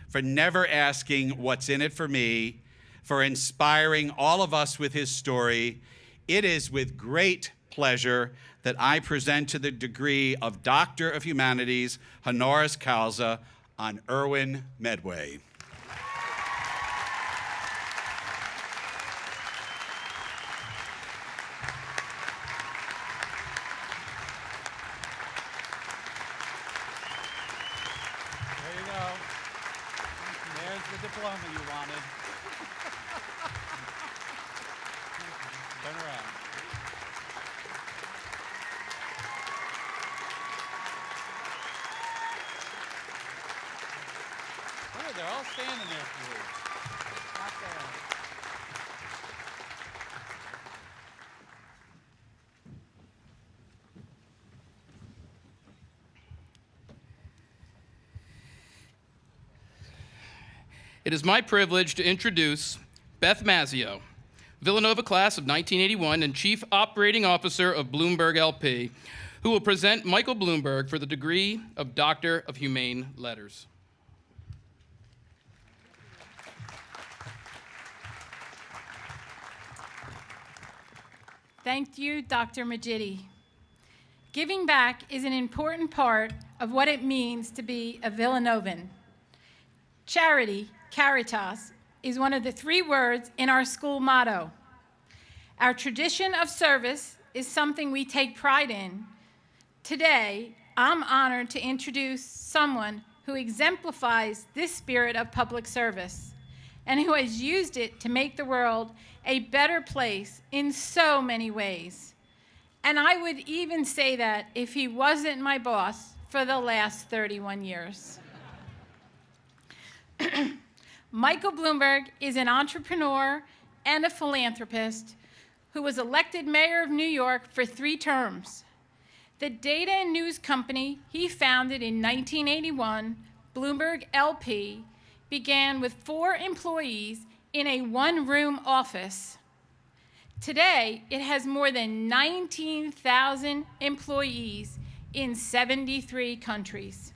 for never asking what's in it for me, for inspiring all of us with his story, it is with great pleasure that I present to the degree of Doctor of Humanities, honoris causa, on Erwin Medway. There you go. There's the diploma you wanted. Turn around. Oh, they're all standing there for you. Not bad. It is my privilege to introduce Beth Mazzio, Villanova class of 1981 and Chief Operating Officer of Bloomberg LP, who will present Michael Bloomberg for the degree of Doctor of Humane Letters. Thank you, Dr. Majidi. Giving back is an important part of what it means to be a Villanovan. Charity, caritas, is one of the 3 words in our school motto. Our tradition of service is something we take pride in. Today, I'm honored to introduce someone who exemplifies this spirit of public service and who has used it to make the world a better place in so many ways. And I would even say that if he wasn't my boss for the last 31 years. Michael Bloomberg is an entrepreneur and a philanthropist who was elected mayor of New York for 3 terms. The data and news company he founded in 1981, Bloomberg LP, began with 4 employees in a 1-room office. Today, it has more than 19,000 employees in 73 countries.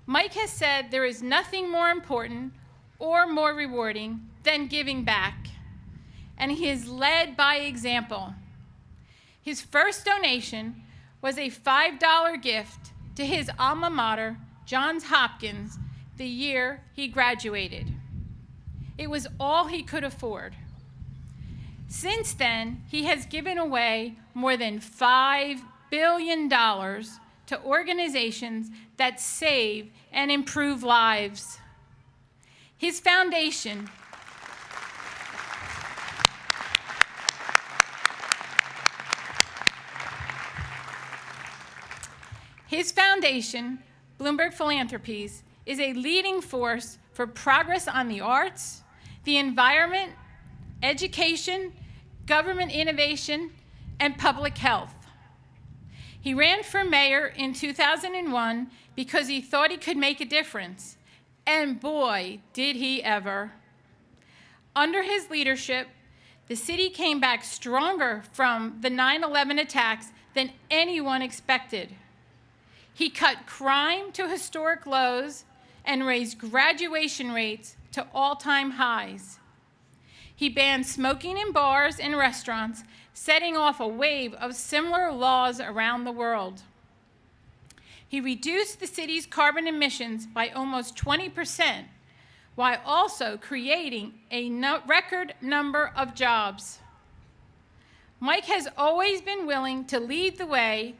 Mike has said there is nothing more important or more rewarding than giving back, and he is led by example. His first donation was a $5 gift to his alma mater, Johns Hopkins, the year he graduated. It was all he could afford. Since then, he has given away more than $5 billion to organizations that save and improve lives. His foundation Bloomberg Philanthropies, is a leading force for progress on the arts, the environment, education, government innovation, and public health. He ran for mayor in 2001 because he thought he could make a difference, and boy, did he ever. Under his leadership, the city came back stronger from the 9/11 attacks than anyone expected. He cut crime to historic lows and raised graduation rates to all-time highs. He banned smoking in bars and restaurants, setting off a wave of similar laws around the world. He reduced the city's carbon emissions by almost 20%, while also creating a record number of jobs. Mike has always been willing to lead the way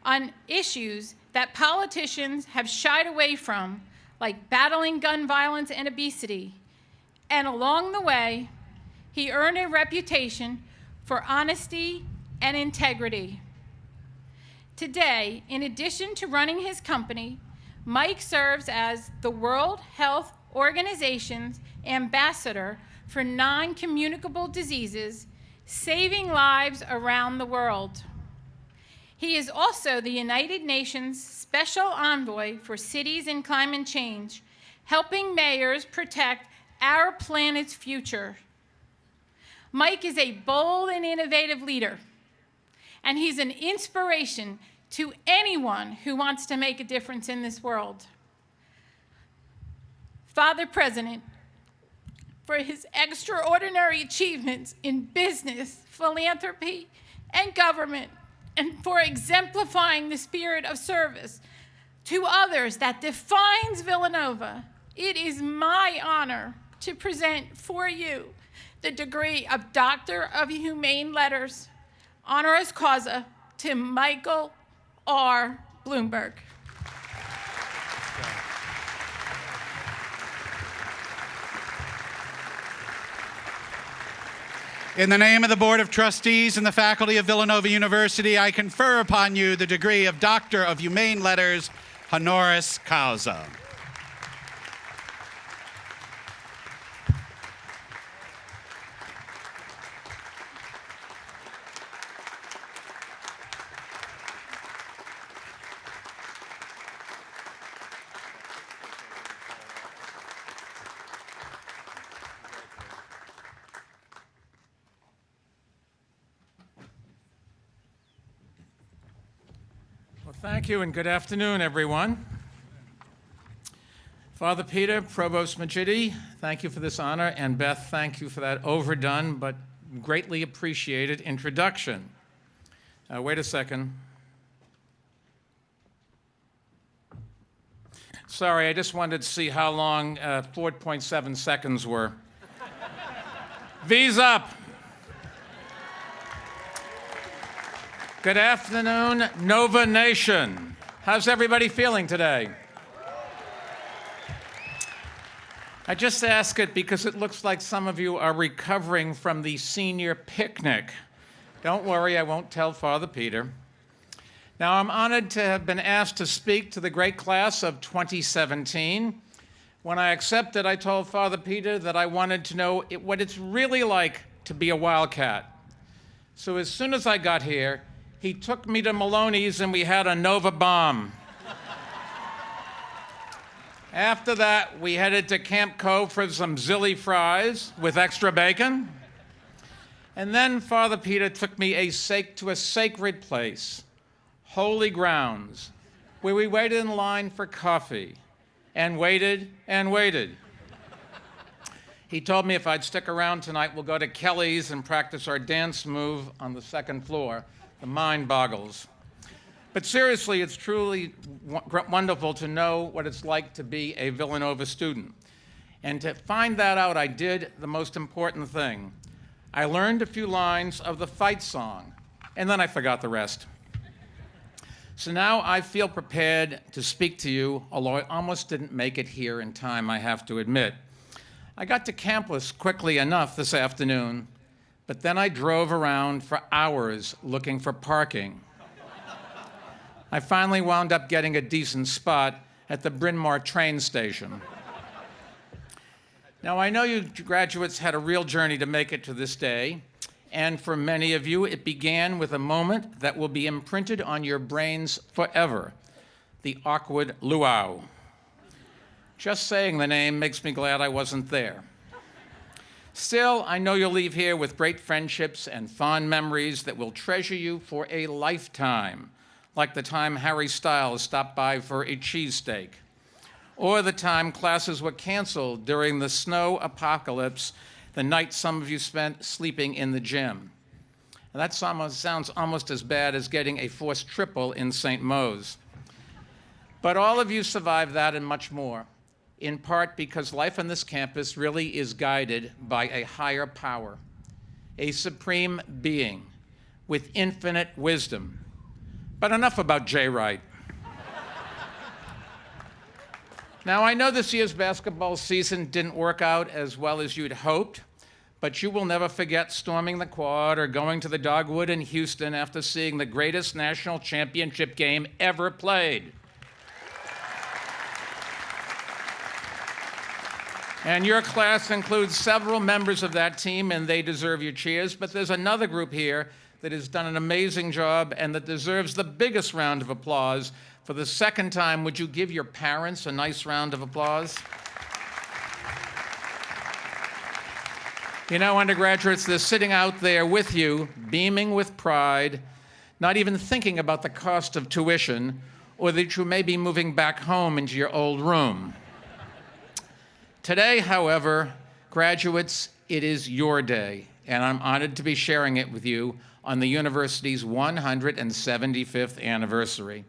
on issues that politicians have shied away from, like battling gun violence and obesity. And along the way, he earned a reputation for honesty and integrity. Today, in addition to running his company, Mike serves as the World Health Organization's ambassador for non-communicable diseases, saving lives around the world. He is also the United Nations Special Envoy for Cities and Climate Change, helping mayors protect our planet's future. Mike is a bold and innovative leader, and he's an inspiration to anyone who wants to make a difference in this world. Father President, for his extraordinary achievements in business, philanthropy, and government, and for exemplifying the spirit of service to others that defines Villanova, it is my honor to present for you the degree of Doctor of Humane Letters, honoris causa, to Michael R. Bloomberg. In the name of the Board of Trustees and the faculty of Villanova University, I confer upon you the degree of Doctor of Humane Letters, honoris causa. Thank you and good afternoon, everyone. Father Peter, Provost Majidi, thank you for this honor, and Beth, thank you for that overdone but greatly appreciated introduction. Wait a second. Sorry, I just wanted to see how long 4.7 seconds were. V's up. Good afternoon, Nova Nation. How's everybody feeling today? I just ask it because it looks like some of you are recovering from the senior picnic. Don't worry, I won't tell Father Peter. Now, I'm honored to have been asked to speak to the great class of 2017. When I accepted, I told Father Peter that I wanted to know what it's really like to be a Wildcat. So as soon as I got here, he took me to Maloney's and we had a Nova bomb. After that, we headed to Camp Cove for some zilly fries with extra bacon. And then Father Peter took me to a sacred place, holy grounds, where we waited in line for coffee and waited and waited. He told me if I'd stick around tonight, we'll go to Kelly's and practice our dance move on the second floor. The mind boggles. But seriously, it's truly wonderful to know what it's like to be a Villanova student. And to find that out, I did the most important thing. I learned a few lines of the fight song, and then I forgot the rest. So now I feel prepared to speak to you, although I almost didn't make it here in time, I have to admit. I got to campus quickly enough this afternoon, but then I drove around for hours looking for parking. I finally wound up getting a decent spot at the Bryn Mawr train station. Now, I know you graduates had a real journey to make it to this day, and for many of you, it began with a moment that will be imprinted on your brains forever, the awkward luau. Just saying the name makes me glad I wasn't there. Still, I know you'll leave here with great friendships and fond memories that will treasure you for a lifetime, like the time Harry Styles stopped by for a cheesesteak, or the time classes were canceled during the snow apocalypse, the night some of you spent sleeping in the gym. And that sounds almost as bad as getting a forced triple in St. Mo's. But all of you survived that and much more, in part because life on this campus really is guided by a higher power, a supreme being, with infinite wisdom. But enough about Jay Wright. Now, I know this year's basketball season didn't work out as well as you'd hoped, but you will never forget storming the quad or going to the Dogwood in Houston after seeing the greatest national championship game ever played. And your class includes several members of that team, and they deserve your cheers, but there's another group here that has done an amazing job and that deserves the biggest round of applause. For the second time, would you give your parents a nice round of applause? You know, undergraduates, they're sitting out there with you, beaming with pride, not even thinking about the cost of tuition or that you may be moving back home into your old room. Today, however, graduates, it is your day, and I'm honored to be sharing it with you on the university's 175th anniversary.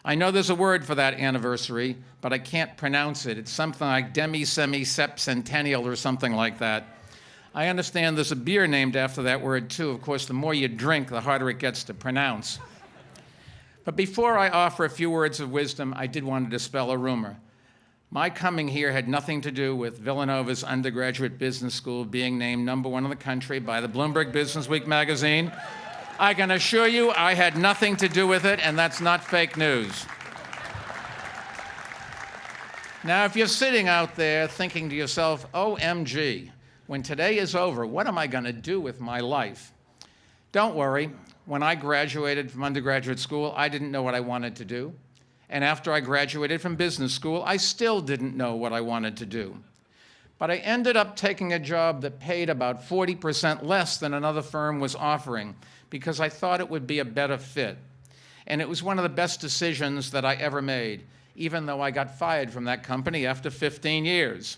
I know there's a word for that anniversary, but I can't pronounce it. It's something like demi-semi-sepcentennial or something like that. I understand there's a beer named after that word, too. Of course, the more you drink, the harder it gets to pronounce. But before I offer a few words of wisdom, I did want to dispel a rumor. My coming here had nothing to do with Villanova's undergraduate business school being named #1 in the country by the Bloomberg Businessweek magazine. I can assure you I had nothing to do with it, and that's not fake news. Now, if you're sitting out there thinking to yourself, OMG, when today is over, what am I going to do with my life? Don't worry. When I graduated from undergraduate school, I didn't know what I wanted to do. And after I graduated from business school, I still didn't know what I wanted to do. But I ended up taking a job that paid about 40% less than another firm was offering because I thought it would be a better fit. And it was one of the best decisions that I ever made, even though I got fired from that company after 15 years.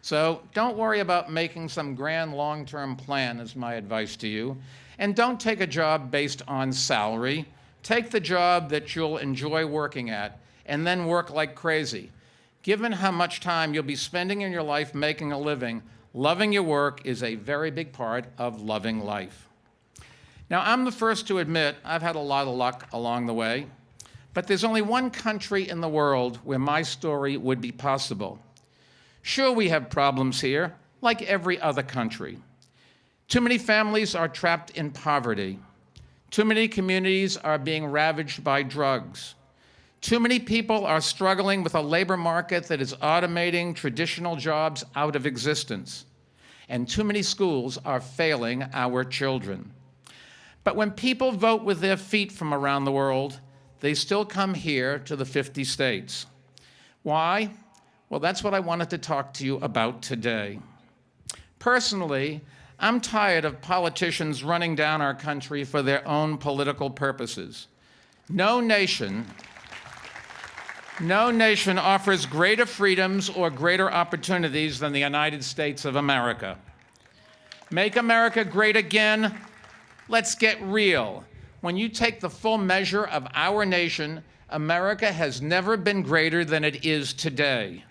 So don't worry about making some grand long-term plan, is my advice to you. And don't take a job based on salary. Take the job that you'll enjoy working at, and then work like crazy. Given how much time you'll be spending in your life making a living, loving your work is a very big part of loving life. Now, I'm the first to admit I've had a lot of luck along the way, but there's only one country in the world where my story would be possible. Sure, we have problems here, like every other country. Too many families are trapped in poverty. Too many communities are being ravaged by drugs. Too many people are struggling with a labor market that is automating traditional jobs out of existence. And too many schools are failing our children. But when people vote with their feet from around the world, they still come here to the 50 states. Why? Well, that's what I wanted to talk to you about today. Personally, I'm tired of politicians running down our country for their own political purposes. No nation offers greater freedoms or greater opportunities than the United States of America. Make America great again. Let's get real. When you take the full measure of our nation, America has never been greater than it is today.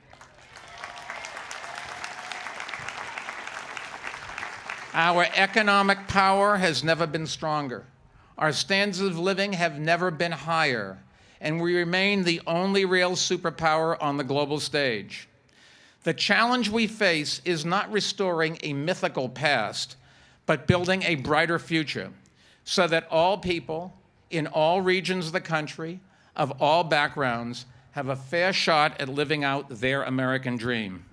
Our economic power has never been stronger. Our standards of living have never been higher, and we remain the only real superpower on the global stage. The challenge we face is not restoring a mythical past, but building a brighter future so that all people in all regions of the country, of all backgrounds, have a fair shot at living out their American dream.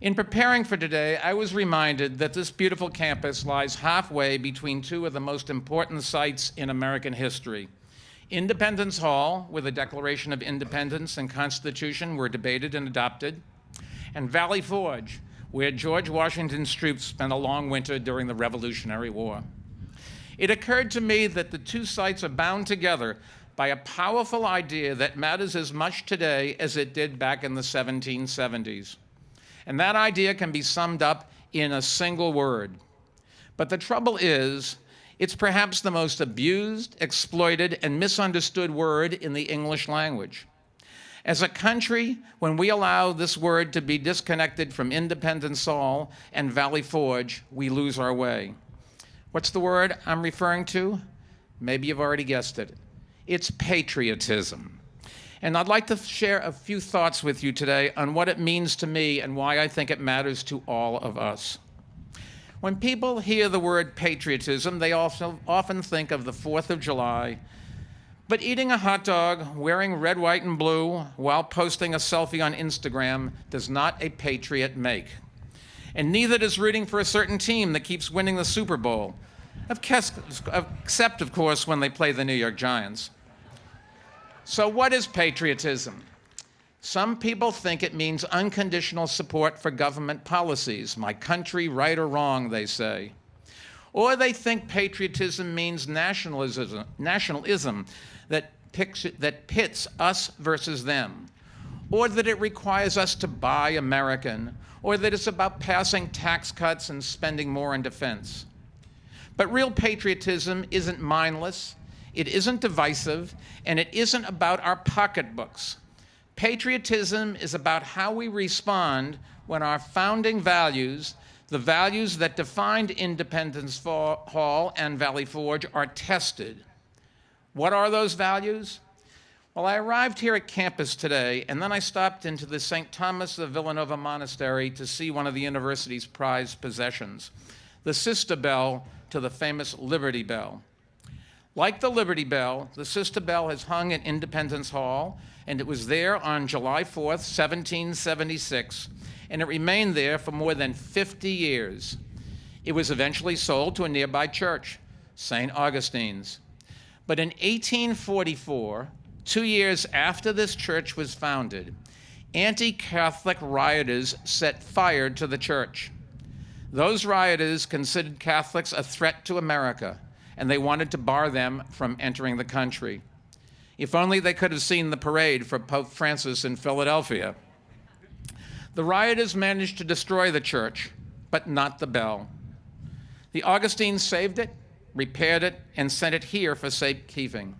In preparing for today, I was reminded that this beautiful campus lies halfway between two of the most important sites in American history. Independence Hall, where the Declaration of Independence and Constitution were debated and adopted, and Valley Forge, where George Washington's troops spent a long winter during the Revolutionary War. It occurred to me that the two sites are bound together by a powerful idea that matters as much today as it did back in the 1770s. And that idea can be summed up in a single word. But the trouble is, it's perhaps the most abused, exploited, and misunderstood word in the English language. As a country, when we allow this word to be disconnected from Independence Hall and Valley Forge, we lose our way. What's the word I'm referring to? Maybe you've already guessed it. It's patriotism. And I'd like to share a few thoughts with you today on what it means to me and why I think it matters to all of us. When people hear the word patriotism, they also often think of the 4th of July, but eating a hot dog, wearing red, white, and blue while posting a selfie on Instagram does not a patriot make. And neither does rooting for a certain team that keeps winning the Super Bowl, except, of course, when they play the New York Giants. So what is patriotism? Some people think it means unconditional support for government policies. My country, right or wrong, they say. Or they think patriotism means nationalism that pits us versus them. Or that it requires us to buy American. Or that it's about passing tax cuts and spending more on defense. But real patriotism isn't mindless, it isn't divisive, and it isn't about our pocketbooks. Patriotism is about how we respond when our founding values, the values that defined Independence Hall and Valley Forge, are tested. What are those values? Well, I arrived here at campus today, and then I stopped into the St. Thomas of Villanova Monastery to see one of the university's prized possessions, the sister bell to the famous Liberty Bell. Like the Liberty Bell, the sister bell has hung at Independence Hall, and it was there on July 4th, 1776, and it remained there for more than 50 years. It was eventually sold to a nearby church, St. Augustine's. But in 1844, 2 years after this church was founded, anti-Catholic rioters set fire to the church. Those rioters considered Catholics a threat to America, and they wanted to bar them from entering the country. If only they could have seen the parade for Pope Francis in Philadelphia. The rioters managed to destroy the church, but not the bell. The Augustines saved it, repaired it, and sent it here for safekeeping.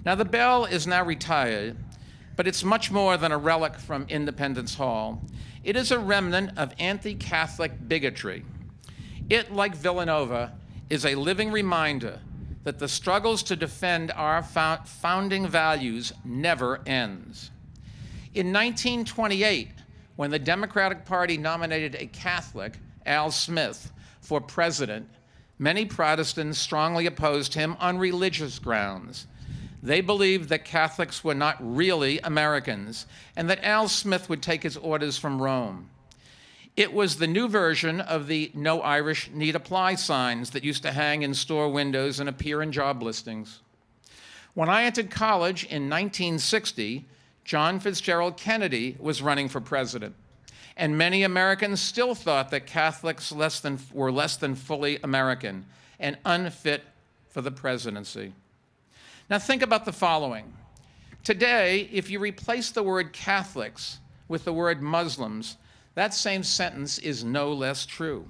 Now, the bell is now retired, but it's much more than a relic from Independence Hall. It is a remnant of anti-Catholic bigotry. It, like Villanova, is a living reminder that the struggles to defend our founding values never ends. In 1928, when the Democratic Party nominated a Catholic, Al Smith, for president, many Protestants strongly opposed him on religious grounds. They believed that Catholics were not really Americans and that Al Smith would take his orders from Rome. It was the new version of the "No Irish Need Apply" signs that used to hang in store windows and appear in job listings. When I entered college in 1960, John Fitzgerald Kennedy was running for president, and many Americans still thought that Catholics were less than fully American and unfit for the presidency. Now think about the following. Today, if you replace the word Catholics with the word Muslims, that same sentence is no less true.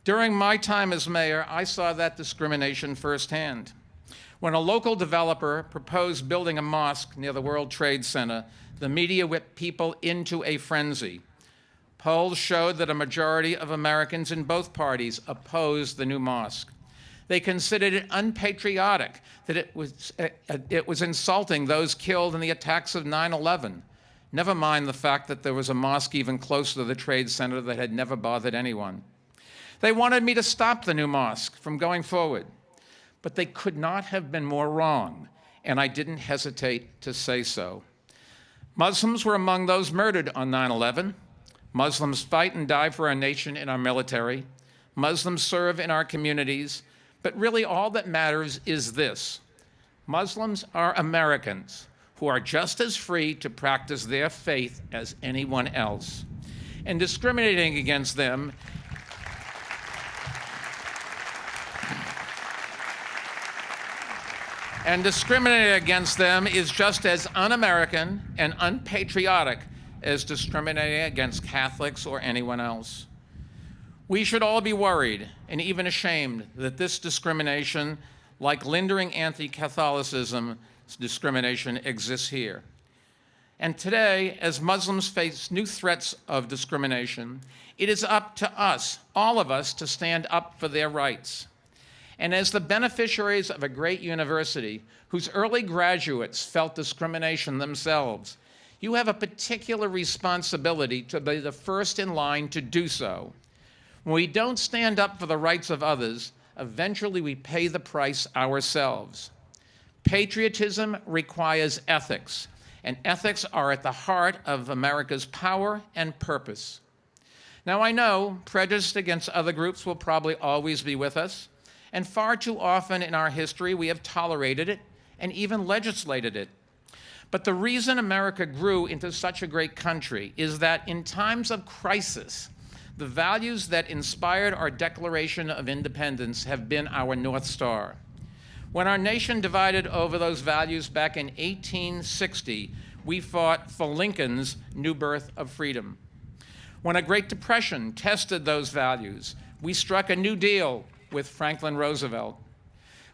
During my time as mayor, I saw that discrimination firsthand. When a local developer proposed building a mosque near the World Trade Center, the media whipped people into a frenzy. Polls showed that a majority of Americans in both parties opposed the new mosque. They considered it unpatriotic, that it was insulting those killed in the attacks of 9/11. Never mind the fact that there was a mosque even closer to the Trade Center that had never bothered anyone. They wanted me to stop the new mosque from going forward, but they could not have been more wrong, and I didn't hesitate to say so. Muslims were among those murdered on 9/11. Muslims fight and die for our nation in our military. Muslims serve in our communities. But really all that matters is this. Muslims are Americans who are just as free to practice their faith as anyone else. And discriminating against them is just as un-American and unpatriotic as discriminating against Catholics or anyone else. We should all be worried and even ashamed that this discrimination, like lingering anti-Catholicism discrimination, exists here. And today, as Muslims face new threats of discrimination, it is up to us, all of us, to stand up for their rights. And as the beneficiaries of a great university whose early graduates felt discrimination themselves, you have a particular responsibility to be the first in line to do so. When we don't stand up for the rights of others, eventually we pay the price ourselves. Patriotism requires ethics, and ethics are at the heart of America's power and purpose. Now, I know prejudice against other groups will probably always be with us, and far too often in our history we have tolerated it and even legislated it. But the reason America grew into such a great country is that in times of crisis, the values that inspired our Declaration of Independence have been our North Star. When our nation divided over those values back in 1860, we fought for Lincoln's new birth of freedom. When a Great Depression tested those values, we struck a New Deal with Franklin Roosevelt.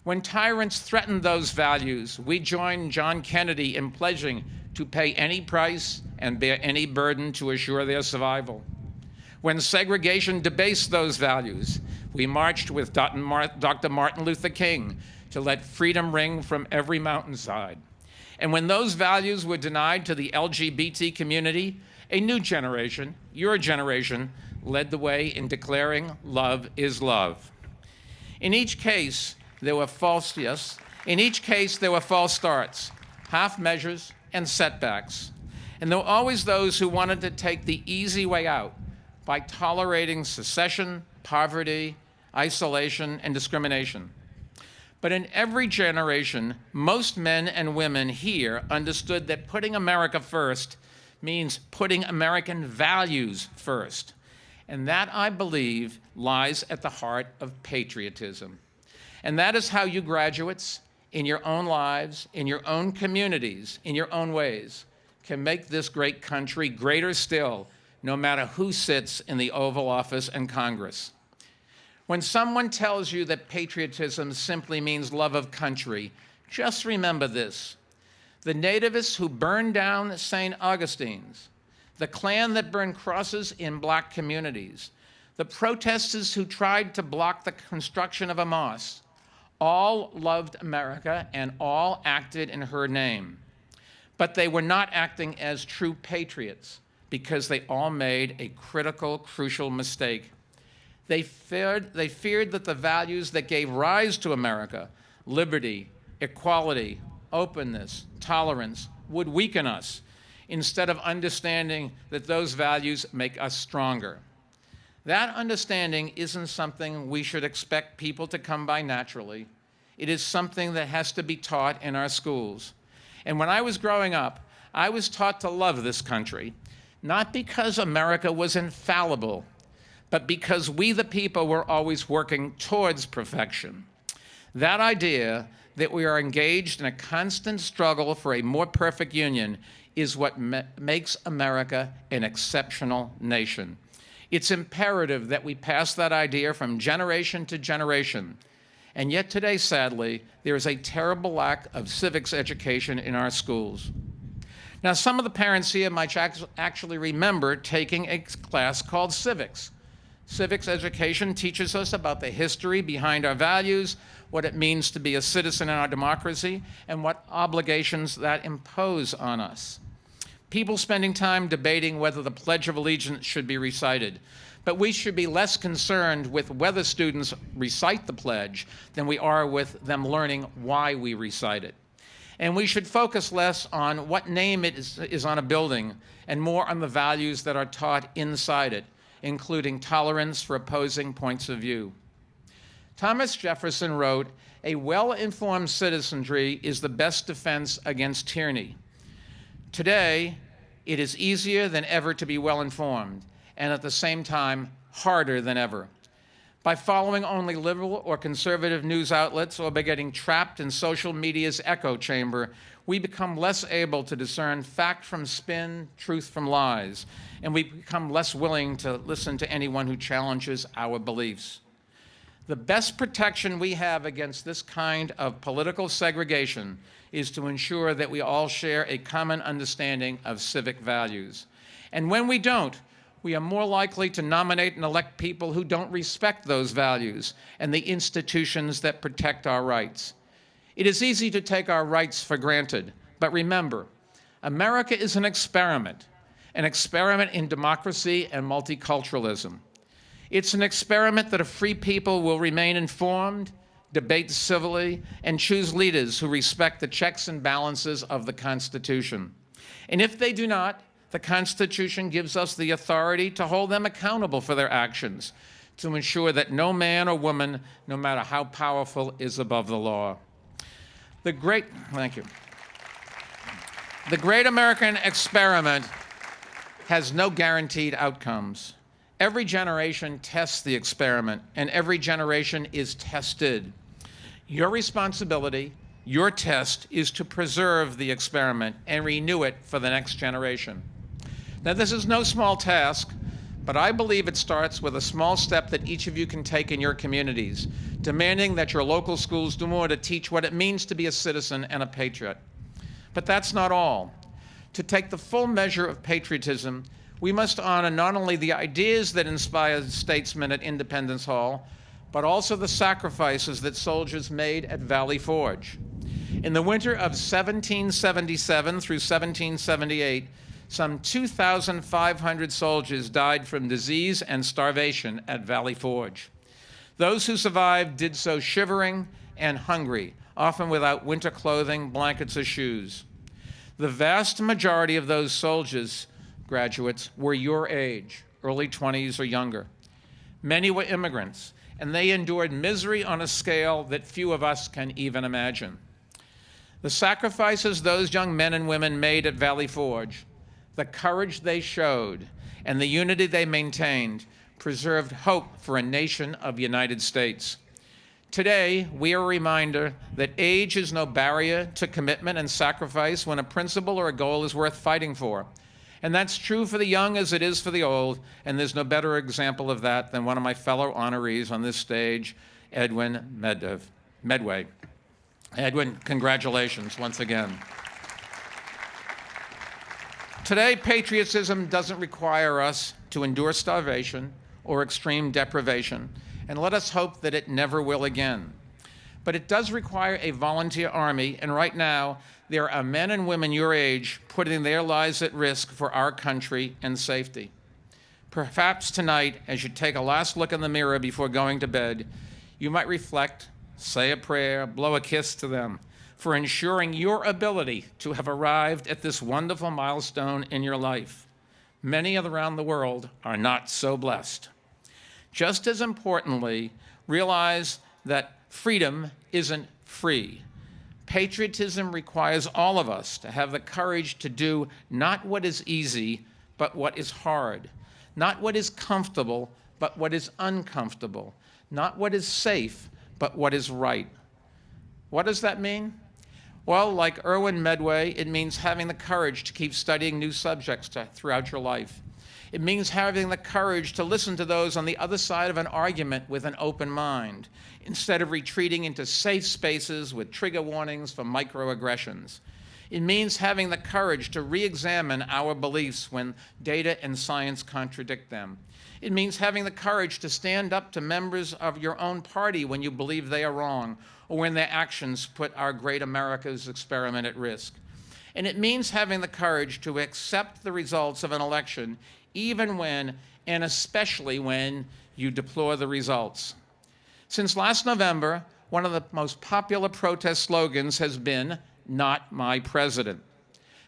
When tyrants threatened those values, we joined John Kennedy in pledging to pay any price and bear any burden to assure their survival. When segregation debased those values, we marched with Dr. Martin Luther King to let freedom ring from every mountainside. And when those values were denied to the LGBT community, a new generation, your generation, led the way in declaring love is love. In each case, there were false starts, half measures, and setbacks. And there were always those who wanted to take the easy way out by tolerating secession, poverty, isolation, and discrimination. But in every generation, most men and women here understood that putting America first means putting American values first. And that, I believe, lies at the heart of patriotism. And that is how you graduates, in your own lives, in your own communities, in your own ways, can make this great country greater still, no matter who sits in the Oval Office and Congress. When someone tells you that patriotism simply means love of country, just remember this. The nativists who burned down St. Augustine's, the Klan that burned crosses in black communities, the protesters who tried to block the construction of a mosque, all loved America and all acted in her name. But they were not acting as true patriots because they all made a critical, crucial mistake. They feared that the values that gave rise to America, liberty, equality, openness, tolerance, would weaken us, instead of understanding that those values make us stronger. That understanding isn't something we should expect people to come by naturally. It is something that has to be taught in our schools. And when I was growing up, I was taught to love this country, not because America was infallible, but because we, the people, were always working towards perfection. That idea that we are engaged in a constant struggle for a more perfect union is what makes America an exceptional nation. It's imperative that we pass that idea from generation to generation. And yet today, sadly, there is a terrible lack of civics education in our schools. Now, some of the parents here might actually remember taking a class called civics. Civics education teaches us about the history behind our values, what it means to be a citizen in our democracy, and what obligations that impose on us. People spending time debating whether the Pledge of Allegiance should be recited, but we should be less concerned with whether students recite the pledge than we are with them learning why we recite it. And we should focus less on what name it is on a building and more on the values that are taught inside it, including tolerance for opposing points of view. Thomas Jefferson wrote, "A well-informed citizenry is the best defense against tyranny." Today, it is easier than ever to be well-informed, and at the same time, harder than ever. By following only liberal or conservative news outlets or by getting trapped in social media's echo chamber, we become less able to discern fact from spin, truth from lies, and we become less willing to listen to anyone who challenges our beliefs. The best protection we have against this kind of political segregation is to ensure that we all share a common understanding of civic values. And when we don't, we are more likely to nominate and elect people who don't respect those values and the institutions that protect our rights. It is easy to take our rights for granted, but remember, America is an experiment in democracy and multiculturalism. It's an experiment that a free people will remain informed, debate civilly, and choose leaders who respect the checks and balances of the Constitution. And if they do not, the Constitution gives us the authority to hold them accountable for their actions, to ensure that no man or woman, no matter how powerful, is above the law. Thank you. The great American experiment has no guaranteed outcomes. Every generation tests the experiment, and every generation is tested. Your responsibility, your test, is to preserve the experiment and renew it for the next generation. Now, this is no small task, but I believe it starts with a small step that each of you can take in your communities, demanding that your local schools do more to teach what it means to be a citizen and a patriot. But that's not all. To take the full measure of patriotism, we must honor not only the ideas that inspired statesmen at Independence Hall, but also the sacrifices that soldiers made at Valley Forge. In the winter of 1777 through 1778, some 2,500 soldiers died from disease and starvation at Valley Forge. Those who survived did so shivering and hungry, often without winter clothing, blankets, or shoes. The vast majority of those soldiers, graduates, were your age, early 20s or younger. Many were immigrants, and they endured misery on a scale that few of us can even imagine. The sacrifices those young men and women made at Valley Forge, the courage they showed, and the unity they maintained preserved hope for a nation of United States. Today, we are a reminder that age is no barrier to commitment and sacrifice when a principle or a goal is worth fighting for. And that's true for the young as it is for the old, and there's no better example of that than one of my fellow honorees on this stage, Edwin Medway. Edwin, congratulations once again. Today, patriotism doesn't require us to endure starvation or extreme deprivation, and let us hope that it never will again. But it does require a volunteer army, and right now, there are men and women your age putting their lives at risk for our country and safety. Perhaps tonight, as you take a last look in the mirror before going to bed, you might reflect, say a prayer, blow a kiss to them for ensuring your ability to have arrived at this wonderful milestone in your life. Many around the world are not so blessed. Just as importantly, realize that freedom isn't free. Patriotism requires all of us to have the courage to do not what is easy, but what is hard. Not what is comfortable, but what is uncomfortable. Not what is safe, but what is right. What does that mean? Well, like Erwin Medway, it means having the courage to keep studying new subjects throughout your life. It means having the courage to listen to those on the other side of an argument with an open mind, instead of retreating into safe spaces with trigger warnings for microaggressions. It means having the courage to re-examine our beliefs when data and science contradict them. It means having the courage to stand up to members of your own party when you believe they are wrong, or when their actions put our great America's experiment at risk. And it means having the courage to accept the results of an election, even when, and especially when, you deplore the results. Since last November, one of the most popular protest slogans has been, "Not my president."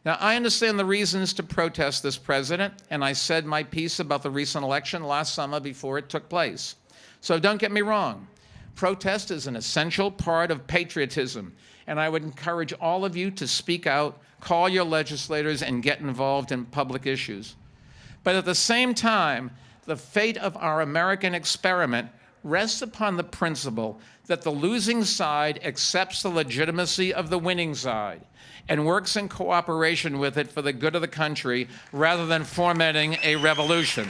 Now, I understand the reasons to protest this president, and I said my piece about the recent election last summer before it took place. So don't get me wrong. Protest is an essential part of patriotism, and I would encourage all of you to speak out, call your legislators, and get involved in public issues. But at the same time, the fate of our American experiment rests upon the principle that the losing side accepts the legitimacy of the winning side and works in cooperation with it for the good of the country rather than fomenting a revolution.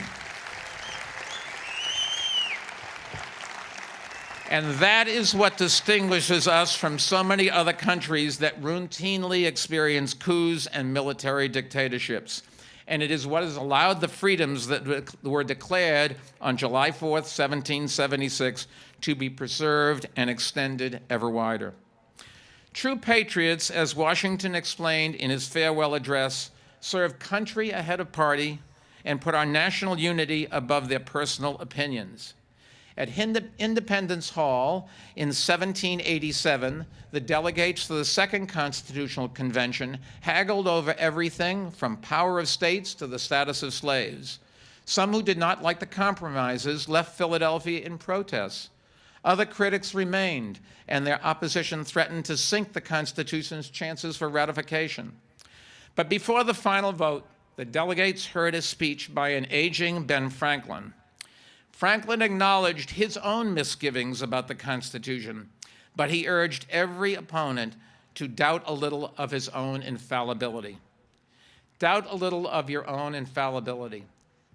And that is what distinguishes us from so many other countries that routinely experience coups and military dictatorships. and it is what has allowed the freedoms that were declared on July 4th, 1776, to be preserved and extended ever wider. True patriots, as Washington explained in his farewell address, serve country ahead of party and put our national unity above their personal opinions. At Independence Hall in 1787, the delegates to the Second Constitutional Convention haggled over everything from power of states to the status of slaves. Some who did not like the compromises left Philadelphia in protest. Other critics remained, and their opposition threatened to sink the Constitution's chances for ratification. But before the final vote, the delegates heard a speech by an aging Ben Franklin. Franklin acknowledged his own misgivings about the Constitution, but he urged every opponent to doubt a little of his own infallibility. Doubt a little of your own infallibility.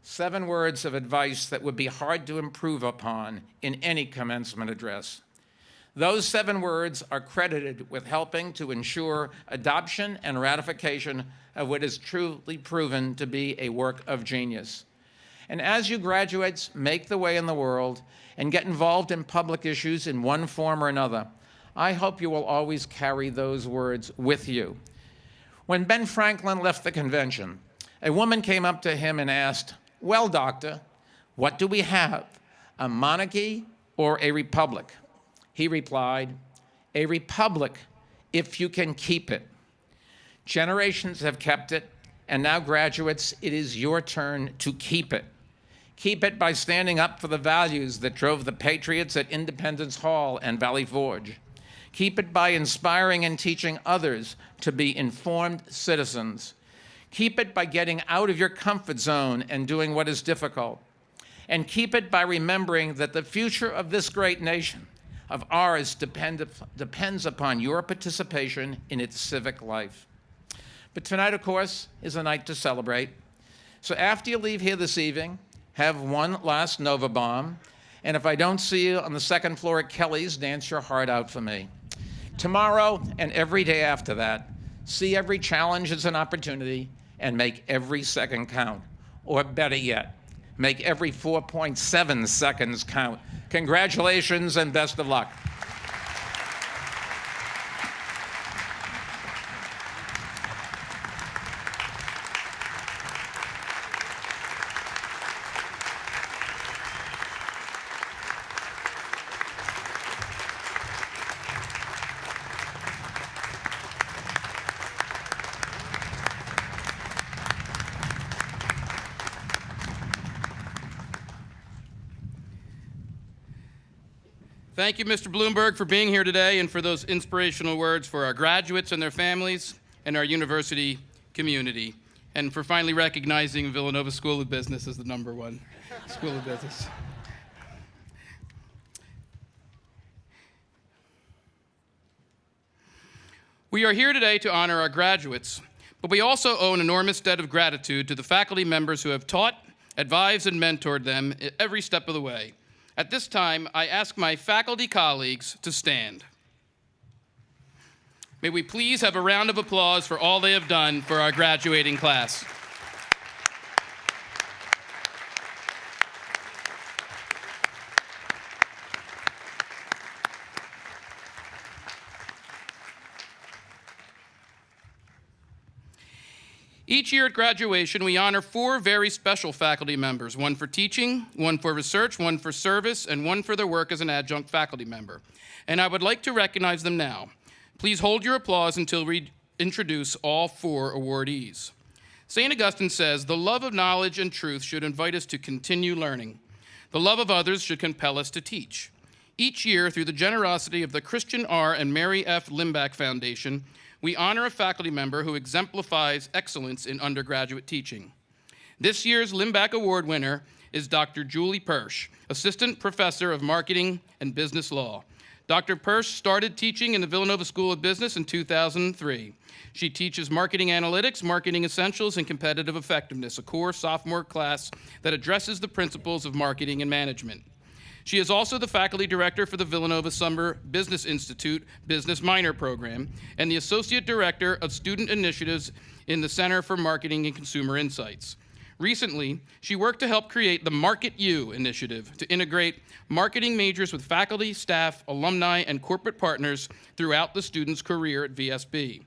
7 words of advice that would be hard to improve upon in any commencement address. Those 7 words are credited with helping to ensure adoption and ratification of what is truly proven to be a work of genius. And as you graduates make the way in the world and get involved in public issues in one form or another, I hope you will always carry those words with you. When Ben Franklin left the convention, a woman came up to him and asked, "Well, doctor, what do we have, a monarchy or a republic?" He replied, "A republic, if you can keep it." Generations have kept it, and now, graduates, it is your turn to keep it. Keep it by standing up for the values that drove the patriots at Independence Hall and Valley Forge. Keep it by inspiring and teaching others to be informed citizens. Keep it by getting out of your comfort zone and doing what is difficult. And keep it by remembering that the future of this great nation of ours depends upon your participation in its civic life. But tonight, of course, is a night to celebrate. So after you leave here this evening, have one last Nova bomb, and if I don't see you on the 2nd floor at Kelly's, dance your heart out for me. Tomorrow and every day after that, see every challenge as an opportunity and make every second count. Or better yet, make every 4.7 seconds count. Congratulations and best of luck. Thank you, Mr. Bloomberg, for being here today and for those inspirational words for our graduates and their families and our university community, and for finally recognizing Villanova School of Business as the #1 school of business. We are here today to honor our graduates, but we also owe an enormous debt of gratitude to the faculty members who have taught, advised, and mentored them every step of the way. At this time, I ask my faculty colleagues to stand. May we please have a round of applause for all they have done for our graduating class. Each year at graduation, we honor 4 very special faculty members, 1 for teaching, 1 for research, 1 for service, and 1 for their work as an adjunct faculty member. And I would like to recognize them now. Please hold your applause until we introduce all 4 awardees. St. Augustine says, "The love of knowledge and truth should invite us to continue learning. The love of others should compel us to teach." Each year, through the generosity of the Christian R. and Mary F. Limbach Foundation, we honor a faculty member who exemplifies excellence in undergraduate teaching. This year's Limbach Award winner is Dr. Julie Persch, Assistant Professor of Marketing and Business Law. Dr. Persch started teaching in the Villanova School of Business in 2003. She teaches marketing analytics, marketing essentials, and competitive effectiveness, a core sophomore class that addresses the principles of marketing and management. She is also the faculty director for the Villanova Summer Business Institute Business Minor Program and the associate director of student initiatives in the Center for Marketing and Consumer Insights. Recently, she worked to help create the Market U initiative to integrate marketing majors with faculty, staff, alumni, and corporate partners throughout the student's career at VSB.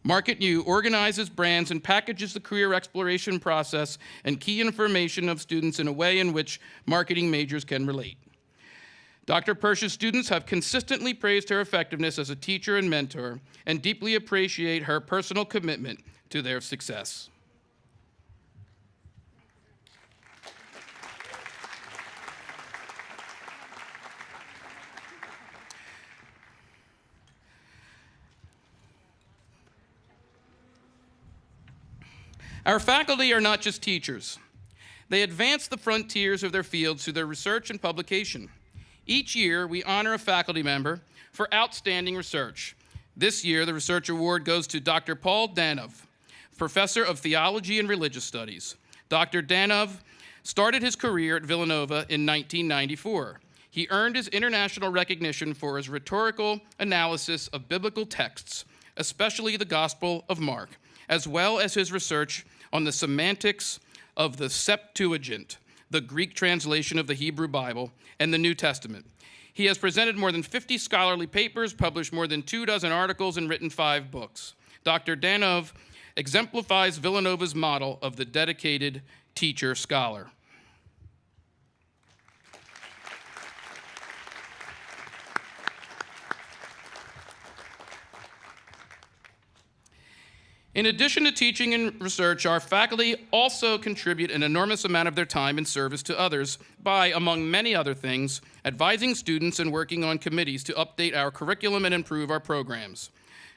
Market U organizes brands and packages the career exploration process and key information of students in a way in which marketing majors can relate. Dr. Persh's students have consistently praised her effectiveness as a teacher and mentor and deeply appreciate her personal commitment to their success. Our faculty are not just teachers. They advance the frontiers of their fields through their research and publication. Each year, we honor a faculty member for outstanding research. This year, the research award goes to Dr. Paul Danov, professor of theology and religious studies. Dr. Danov started his career at Villanova in 1994. He earned his international recognition for his rhetorical analysis of biblical texts, especially the Gospel of Mark, as well as his research on the semantics of the Septuagint, the Greek translation of the Hebrew Bible, and the New Testament. He has presented more than 50 scholarly papers, published more than 24 articles, and written 5 books. Dr. Danov exemplifies Villanova's model of the dedicated teacher-scholar. In addition to teaching and research, our faculty also contribute an enormous amount of their time in service to others by, among many other things, advising students and working on committees to update our curriculum and improve our programs.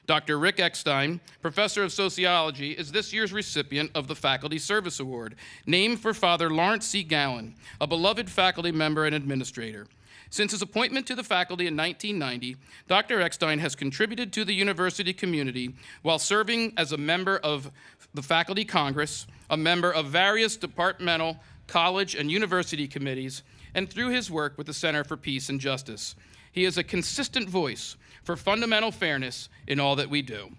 Dr. Rick Eckstein, professor of sociology, is this year's recipient of the Faculty Service Award, named for Father Lawrence C. Gowan, a beloved faculty member and administrator. Since his appointment to the faculty in 1990, Dr. Eckstein has contributed to the university community while serving as a member of the Faculty Congress, a member of various departmental, college, and university committees, and through his work with the Center for Peace and Justice. He is a consistent voice for fundamental fairness in all that we do.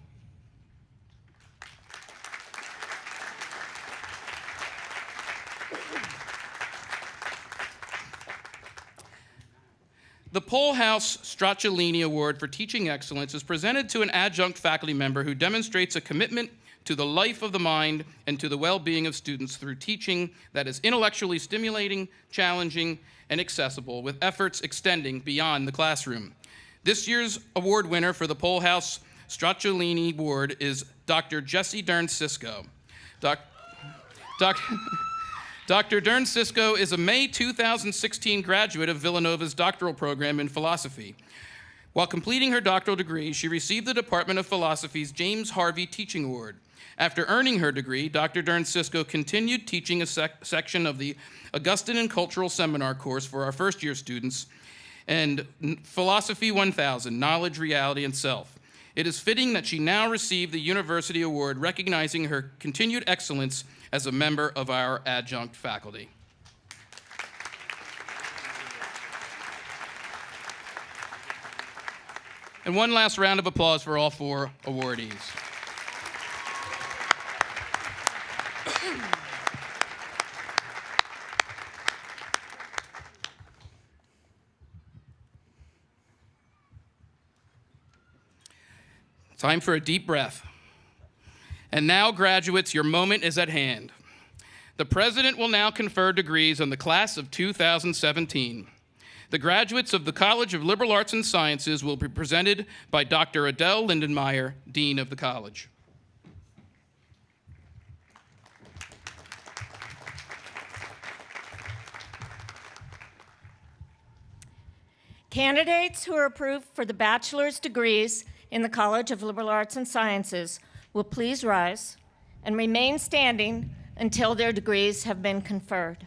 The Pohlhaus Stracciolini Award for Teaching Excellence is presented to an adjunct faculty member who demonstrates a commitment to the life of the mind and to the well-being of students through teaching that is intellectually stimulating, challenging, and accessible, with efforts extending beyond the classroom. This year's award winner for the Pohlhaus Stracciolini Award is Dr. Jesse Dern-Cisco. Dr. Dern-Cisco is a May 2016 graduate of Villanova's doctoral program in philosophy. While completing her doctoral degree, she received the Department of Philosophy's James Harvey Teaching Award. After earning her degree, Dr. Dern-Cisco continued teaching a section of the Augustine and Cultural Seminar course for our first-year students and Philosophy 1000, Knowledge, Reality, and Self. It is fitting that she now receive the University Award, recognizing her continued excellence as a member of our adjunct faculty. And one last round of applause for all 4 awardees. Time for a deep breath. And now, graduates, your moment is at hand. The president will now confer degrees on the class of 2017. The graduates of the College of Liberal Arts and Sciences will be presented by Dr. Adele Lindenmeyer, Dean of the college. Candidates who are approved for the bachelor's degrees in the College of Liberal Arts and Sciences will please rise and remain standing until their degrees have been conferred.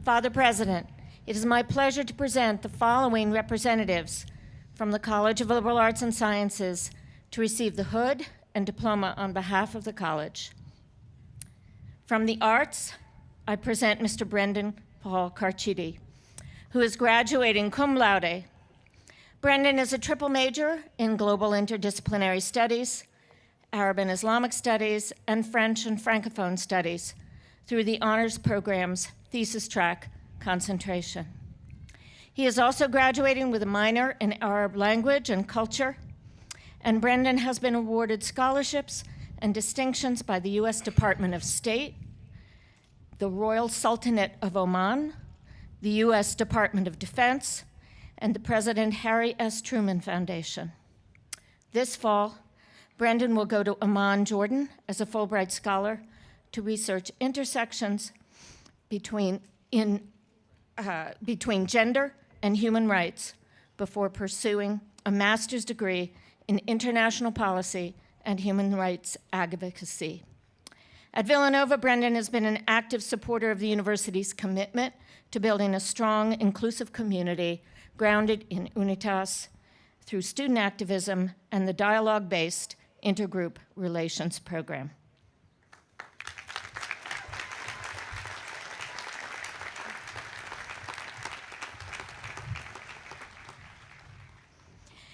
Father President, it is my pleasure to present the following representatives from the College of Liberal Arts and Sciences to receive the hood and diploma on behalf of the college. From the arts, I present Mr. Brendan Paul Carchidi. who is graduating cum laude. Brendan is a triple major in global interdisciplinary studies, Arab and Islamic studies, and French and Francophone studies through the honors program's thesis track concentration. He is also graduating with a minor in Arab language and culture, and Brendan has been awarded scholarships and distinctions by the U.S. Department of State, the Royal Sultanate of Oman, the U.S. Department of Defense, and the President Harry S. Truman Foundation. This fall, Brendan will go to Amman, Jordan, as a Fulbright scholar to research intersections between gender and human rights before pursuing a master's degree in international policy and human rights advocacy. At Villanova, Brendan has been an active supporter of the university's commitment to building a strong, inclusive community grounded in Unitas through student activism and the dialogue-based intergroup relations program.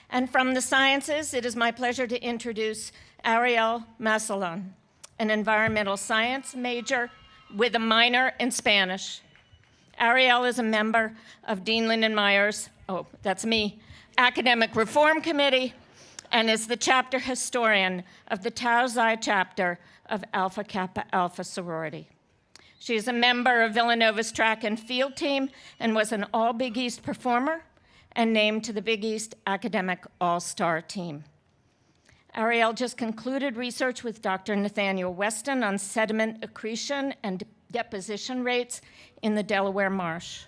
And from the sciences, it is my pleasure to introduce Ariel Masalon, an environmental science major with a minor in Spanish. Ariel is a member of Dean Lindenmeyer's, oh, that's me, Academic Reform Committee, and is the chapter historian of the Tau Xi chapter of Alpha Kappa Alpha sorority. She is a member of Villanova's track and field team and was an All Big East performer and named to the Big East Academic All-Star team. Ariel just concluded research with Dr. Nathaniel Weston on sediment accretion and deposition rates in the Delaware Marsh.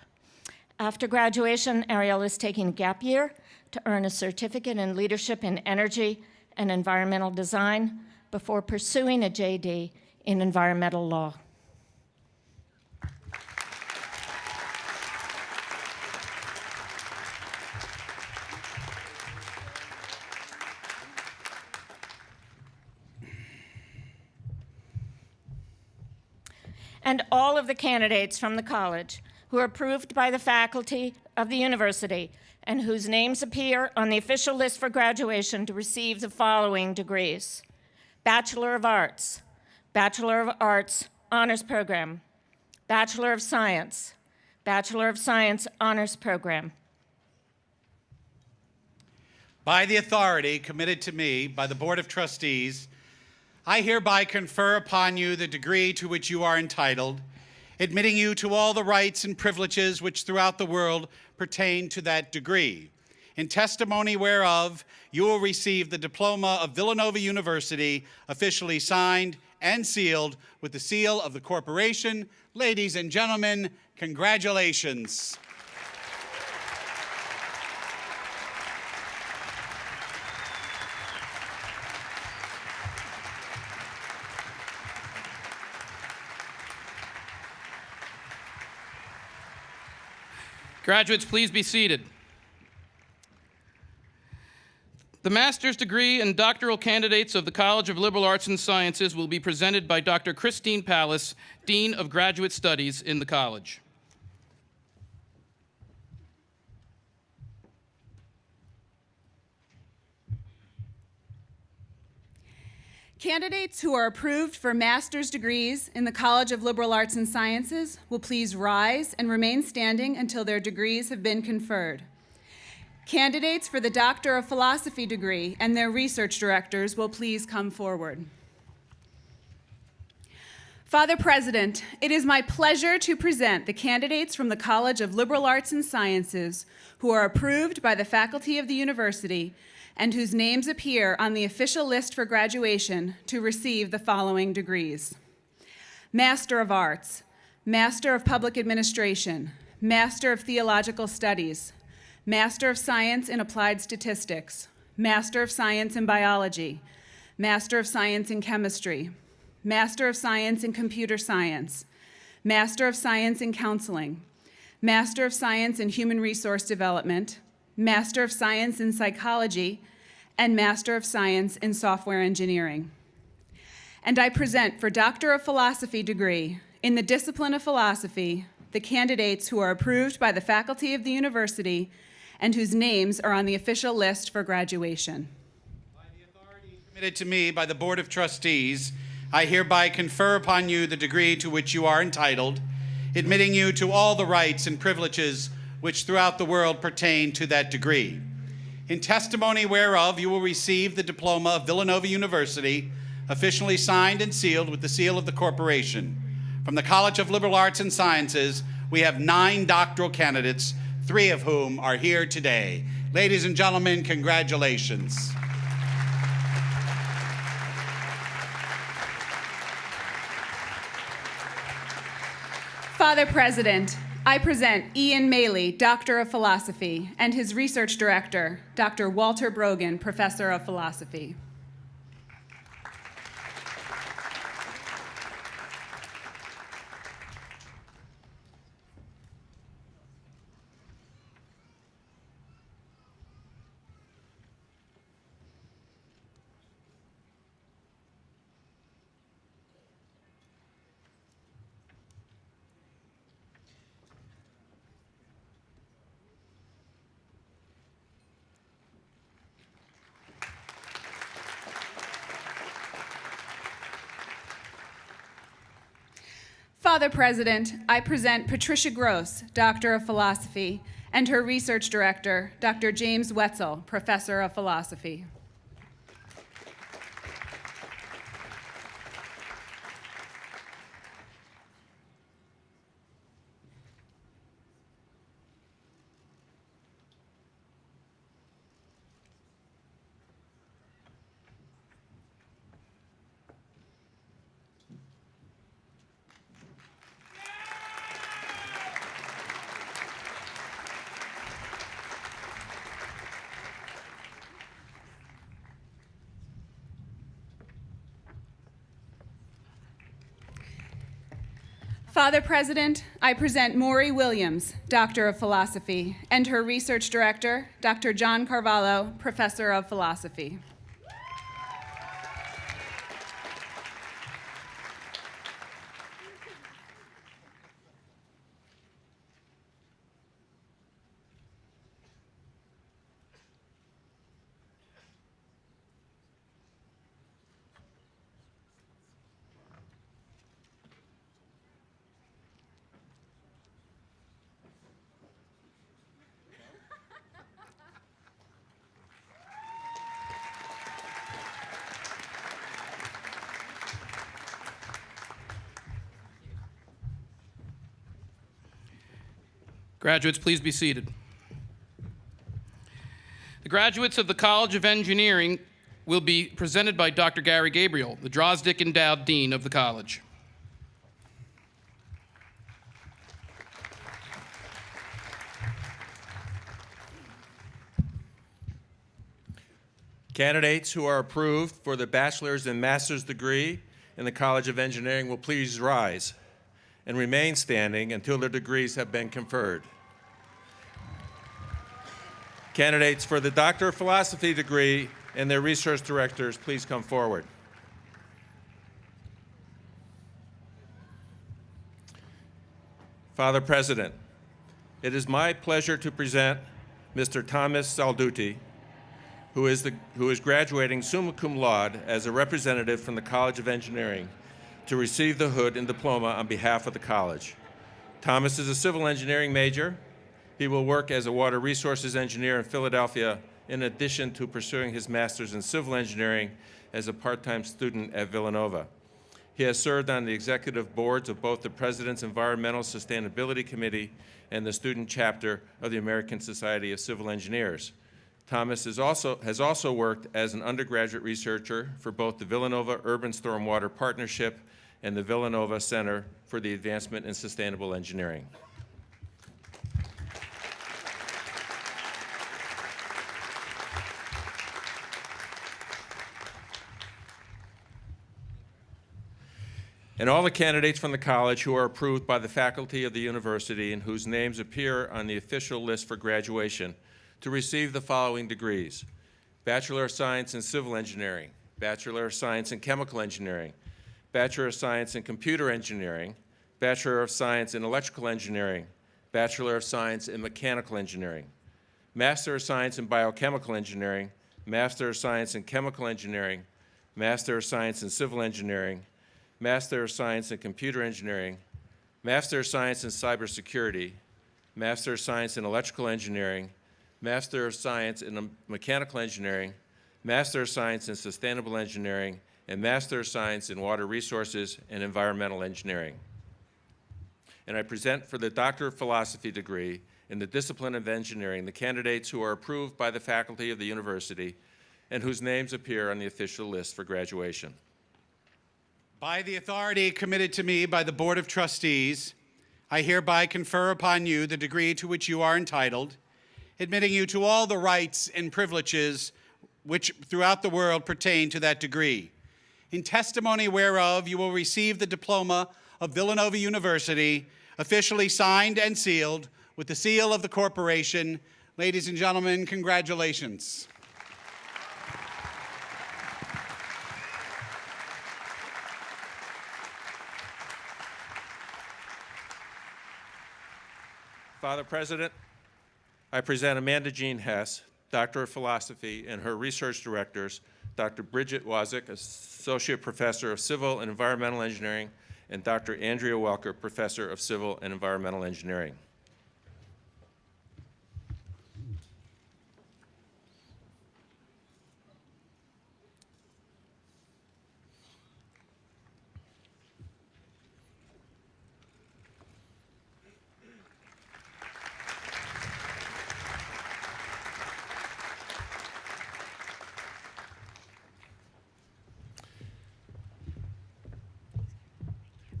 After graduation, Ariel is taking a gap year to earn a certificate in leadership in energy and environmental design before pursuing a JD in environmental law. And all of the candidates from the college who are approved by the faculty of the university and whose names appear on the official list for graduation to receive the following degrees: Bachelor of Arts Honors Program, Bachelor of Science Honors Program. By the authority committed to me by the Board of Trustees, I hereby confer upon you the degree to which you are entitled, admitting you to all the rights and privileges which throughout the world pertain to that degree. In testimony whereof, you will receive the diploma of Villanova University, officially signed and sealed with the seal of the corporation. Ladies and gentlemen, congratulations. Graduates, please be seated. The master's degree and doctoral candidates of the College of Liberal Arts and Sciences will be presented by Dr. Christine Pallas, Dean of Graduate Studies in the college. Candidates who are approved for master's degrees in the College of Liberal Arts and Sciences will please rise and remain standing until their degrees have been conferred. Candidates for the Doctor of Philosophy degree and their research directors will please come forward. Father President, it is my pleasure to present the candidates from the College of Liberal Arts and Sciences who are approved by the faculty of the university and whose names appear on the official list for graduation to receive the following degrees: Master of Arts, Master of Public Administration, Master of Theological Studies, Master of Science in Applied Statistics, Master of Science in Biology, Master of Science in Chemistry, Master of Science in Computer Science, Master of Science in Counseling, Master of Science in Human Resource Development, Master of Science in Psychology, and Master of Science in Software Engineering. And I present for Doctor of Philosophy degree in the discipline of philosophy, the candidates who are approved by the faculty of the university and whose names are on the official list for graduation. By the authority committed to me by the Board of Trustees, I hereby confer upon you the degree to which you are entitled, admitting you to all the rights and privileges which throughout the world pertain to that degree. In testimony whereof, you will receive the diploma of Villanova University, officially signed and sealed with the seal of the corporation. From the College of Liberal Arts and Sciences, we have 9 doctoral candidates, 3 of whom are here today. Ladies and gentlemen, congratulations. Father President, I present Ian Maley, Doctor of Philosophy, and his research director, Dr. Walter Brogan, Professor of Philosophy. Father President, I present Patricia Gross, Doctor of Philosophy, and her research director, Dr. James Wetzel, Professor of Philosophy. Father President, I present Maury Williams, Doctor of Philosophy, and her research director, Dr. John Carvalho, Professor of Philosophy. Graduates, please be seated. The graduates of the College of Engineering will be presented by Dr. Gary Gabriel, the Drosdick Endowed Dean of the college. Candidates who are approved for the bachelor's and master's degree in the College of Engineering will please rise and remain standing until their degrees have been conferred. Candidates for the Doctor of Philosophy degree and their research directors, please come forward. Father President, it is my pleasure to present Mr. Thomas Salduti, who is graduating summa cum laude as a representative from the College of Engineering to receive the hood and diploma on behalf of the college. Thomas is a civil engineering major. He will work as a water resources engineer in Philadelphia in addition to pursuing his master's in civil engineering as a part-time student at Villanova. He has served on the executive boards of both the President's Environmental Sustainability Committee and the student chapter of the American Society of Civil Engineers. Thomas has also worked as an undergraduate researcher for both the Villanova Urban Stormwater Partnership and the Villanova Center for the Advancement in Sustainable Engineering. And all the candidates from the college who are approved by the faculty of the university and whose names appear on the official list for graduation to receive the following degrees: Bachelor of Science in Civil Engineering, Bachelor of Science in Chemical Engineering, Bachelor of Science in Computer Engineering, Bachelor of Science in Electrical Engineering, Bachelor of Science in Mechanical Engineering, Master of Science in Biochemical Engineering, Master of Science in Chemical Engineering, Master of Science in Civil Engineering, Master of Science in Computer Engineering, Master of Science in Cybersecurity, Master of Science in Electrical Engineering, Master of Science in Mechanical Engineering, Master of Science in Sustainable Engineering, and Master of Science in Water Resources and Environmental Engineering. And I present for the Doctor of Philosophy degree in the discipline of engineering the candidates who are approved by the faculty of the university and whose names appear on the official list for graduation. By the authority committed to me by the Board of Trustees, I hereby confer upon you the degree to which you are entitled, admitting you to all the rights and privileges which throughout the world pertain to that degree. In testimony whereof, you will receive the diploma of Villanova University, officially signed and sealed with the seal of the corporation. Ladies and gentlemen, congratulations. Father President, I present Amanda Jean Hess, Doctor of Philosophy, and her research directors, Dr. Bridget Wazik, Associate Professor of Civil and Environmental Engineering, and Dr. Andrea Welker, Professor of Civil and Environmental Engineering.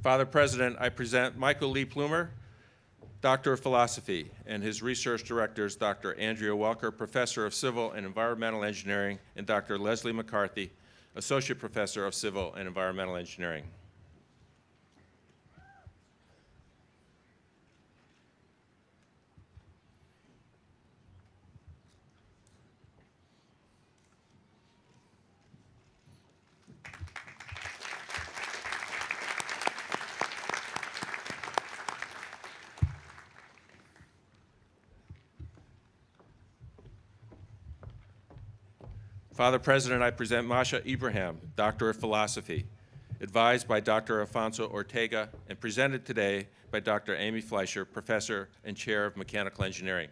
Father President, I present Michael Lee Plumer, Doctor of Philosophy, and his research directors, Dr. Andrea Welker, Professor of Civil and Environmental Engineering, and Dr. Leslie McCarthy, Associate Professor of Civil and Environmental Engineering. Father President, I present Masha Ibrahim, Doctor of Philosophy, advised by Dr. Alfonso Ortega and presented today by Dr. Amy Fleischer, Professor and Chair of Mechanical Engineering.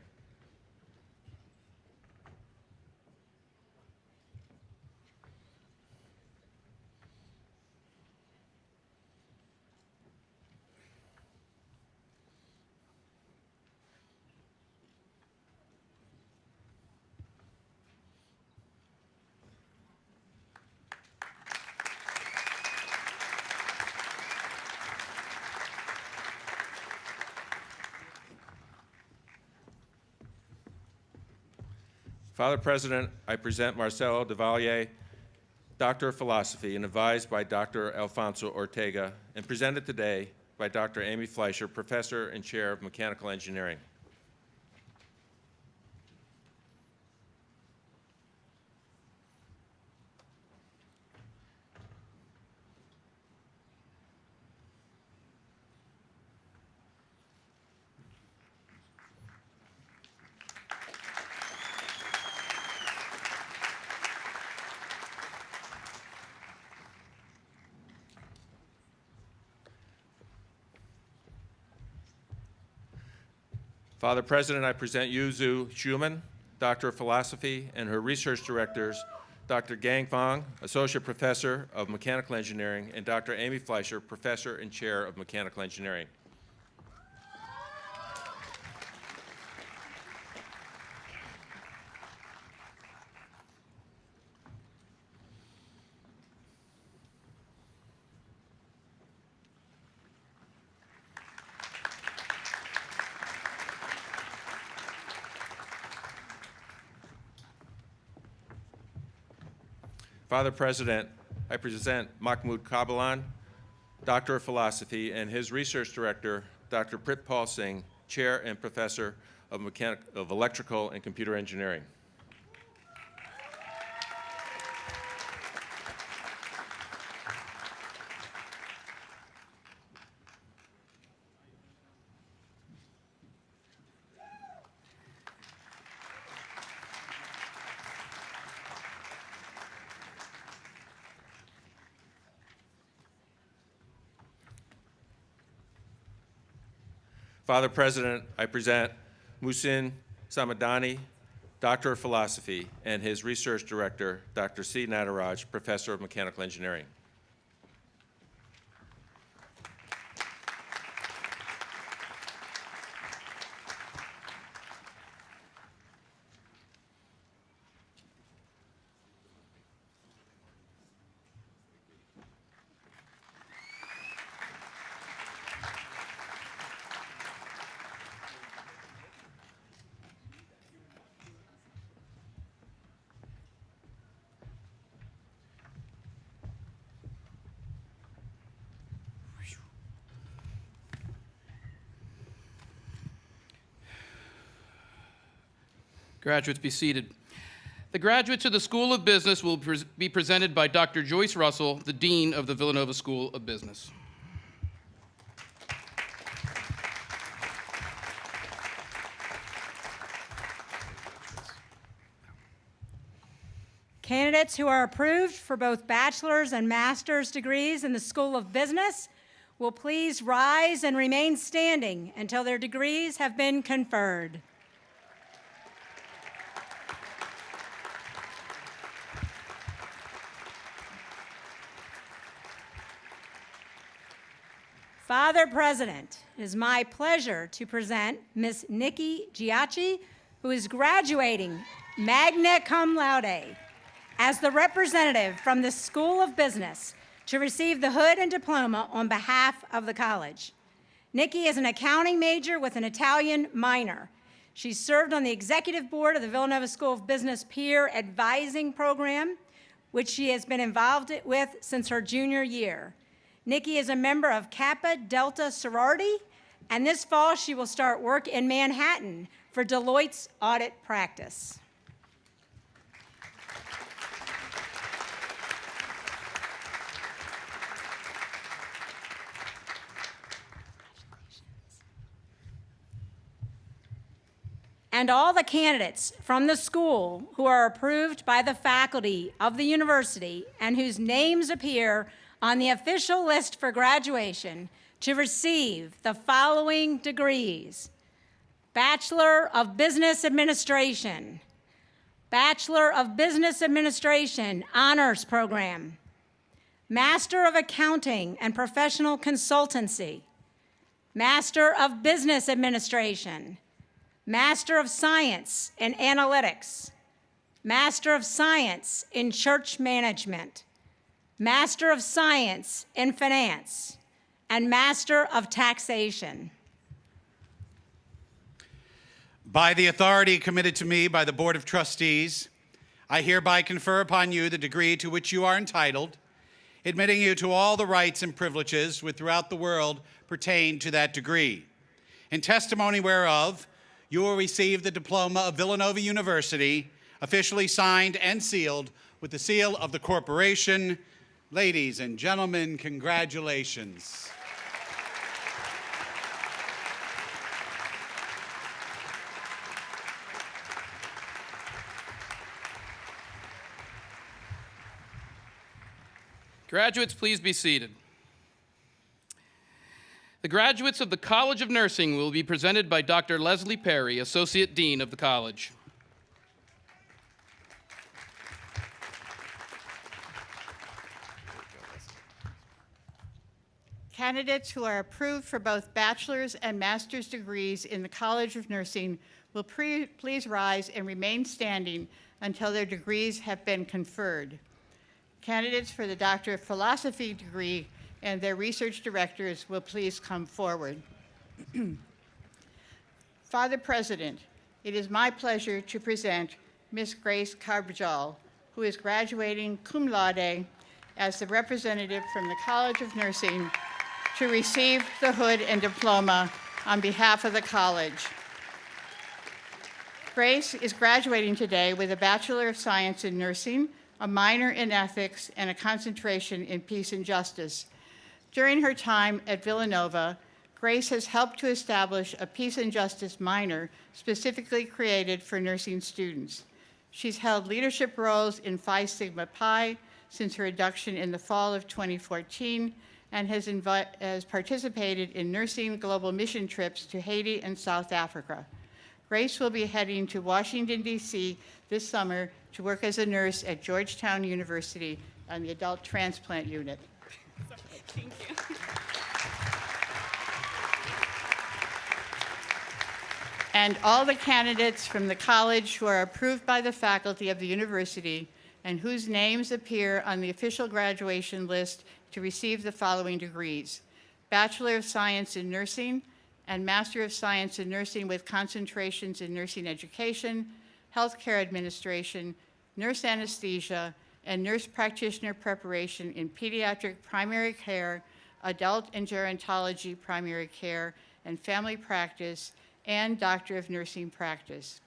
Father President, I present Marcelo Devalier, Doctor of Philosophy, and advised by Dr. Alfonso Ortega, and presented today by Dr. Amy Fleischer, Professor and Chair of Mechanical Engineering. Father President, I present Yuzu Schumann, Doctor of Philosophy, and her research directors, Dr. Gang Fong, Associate Professor of Mechanical Engineering, and Dr. Amy Fleischer, Professor and Chair of Mechanical Engineering. Father President, I present Mahmoud Kabalan, Doctor of Philosophy, and his research director, Dr. Pritpal Singh, Chair and Professor of Electrical and Computer Engineering. Father President, I present Muhsin Samadani, Doctor of Philosophy, and his research director, Dr. C. Nataraj, Professor of Mechanical Engineering. Graduates, be seated. The graduates of the School of Business will be presented by Dr. Joyce Russell, the Dean of the Villanova School of Business. Candidates who are approved for both bachelor's and master's degrees in the School of Business will please rise and remain standing until their degrees have been conferred. Father President, it is my pleasure to present Ms. Nikki Giacchi, who is graduating magna cum laude as the representative from the School of Business to receive the hood and diploma on behalf of the college. Nikki is an accounting major with an Italian minor. She served on the executive board of the Villanova School of Business Peer Advising Program, which she has been involved with since her junior year. Nikki is a member of Kappa Delta sorority, and this fall she will start work in Manhattan for Deloitte's audit practice. And all the candidates from the school who are approved by the faculty of the university and whose names appear on the official list for graduation to receive the following degrees: Bachelor of Business Administration, Bachelor of Business Administration Honors Program, Master of Accounting and Professional Consultancy, Master of Business Administration, Master of Science in Analytics, Master of Science in Church Management, Master of Science in Finance, and Master of Taxation. By the authority committed to me by the Board of Trustees, I hereby confer upon you the degree to which you are entitled, admitting you to all the rights and privileges which throughout the world pertain to that degree. In testimony whereof, you will receive the diploma of Villanova University, officially signed and sealed with the seal of the corporation. Ladies and gentlemen, congratulations. Graduates, please be seated. The graduates of the College of Nursing will be presented by Dr. Leslie Perry, Associate Dean of the college. Candidates who are approved for both bachelor's and master's degrees in the College of Nursing will please rise and remain standing until their degrees have been conferred. Candidates for the Doctor of Philosophy degree and their research directors will please come forward. Father President, it is my pleasure to present Ms. Grace Carbajal, who is graduating cum laude as the representative from the College of Nursing to receive the hood and diploma on behalf of the college. Grace is graduating today with a Bachelor of Science in Nursing, a minor in ethics, and a concentration in peace and justice. During her time at Villanova, Grace has helped to establish a peace and justice minor specifically created for nursing students. She's held leadership roles in Phi Sigma Pi since her induction in the fall of 2014, and has participated in nursing global mission trips to Haiti and South Africa. Grace will be heading to Washington, D.C. this summer to work as a nurse at Georgetown University on the adult transplant unit. Thank you. And all the candidates from the college who are approved by the faculty of the university and whose names appear on the official graduation list to receive the following degrees: Bachelor of Science in Nursing and Master of Science in Nursing with concentrations in nursing education, healthcare administration, nurse anesthesia, and nurse practitioner preparation in pediatric primary care, adult and gerontology primary care, and family practice, and Doctor of Nursing practice.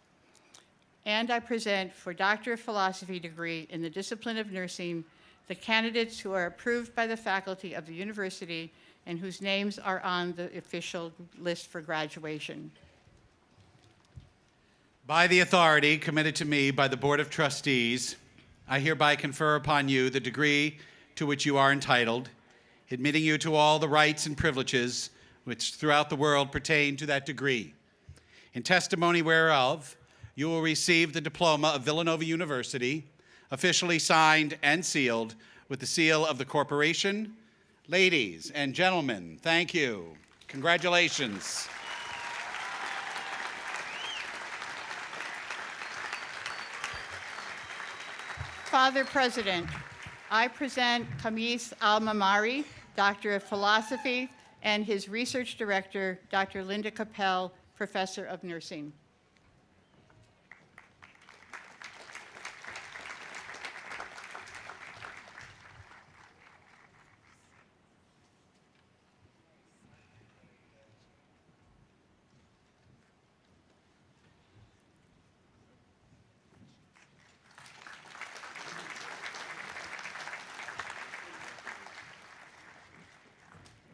And I present for Doctor of Philosophy degree in the discipline of nursing the candidates who are approved by the faculty of the university and whose names are on the official list for graduation. By the authority committed to me by the Board of Trustees, I hereby confer upon you the degree to which you are entitled, admitting you to all the rights and privileges which throughout the world pertain to that degree. In testimony whereof, you will receive the diploma of Villanova University, officially signed and sealed with the seal of the corporation. Ladies and gentlemen, thank you. Congratulations. Father President, I present Kamis Al-Mamari, Doctor of Philosophy, and his research director, Dr. Linda Capel, Professor of Nursing.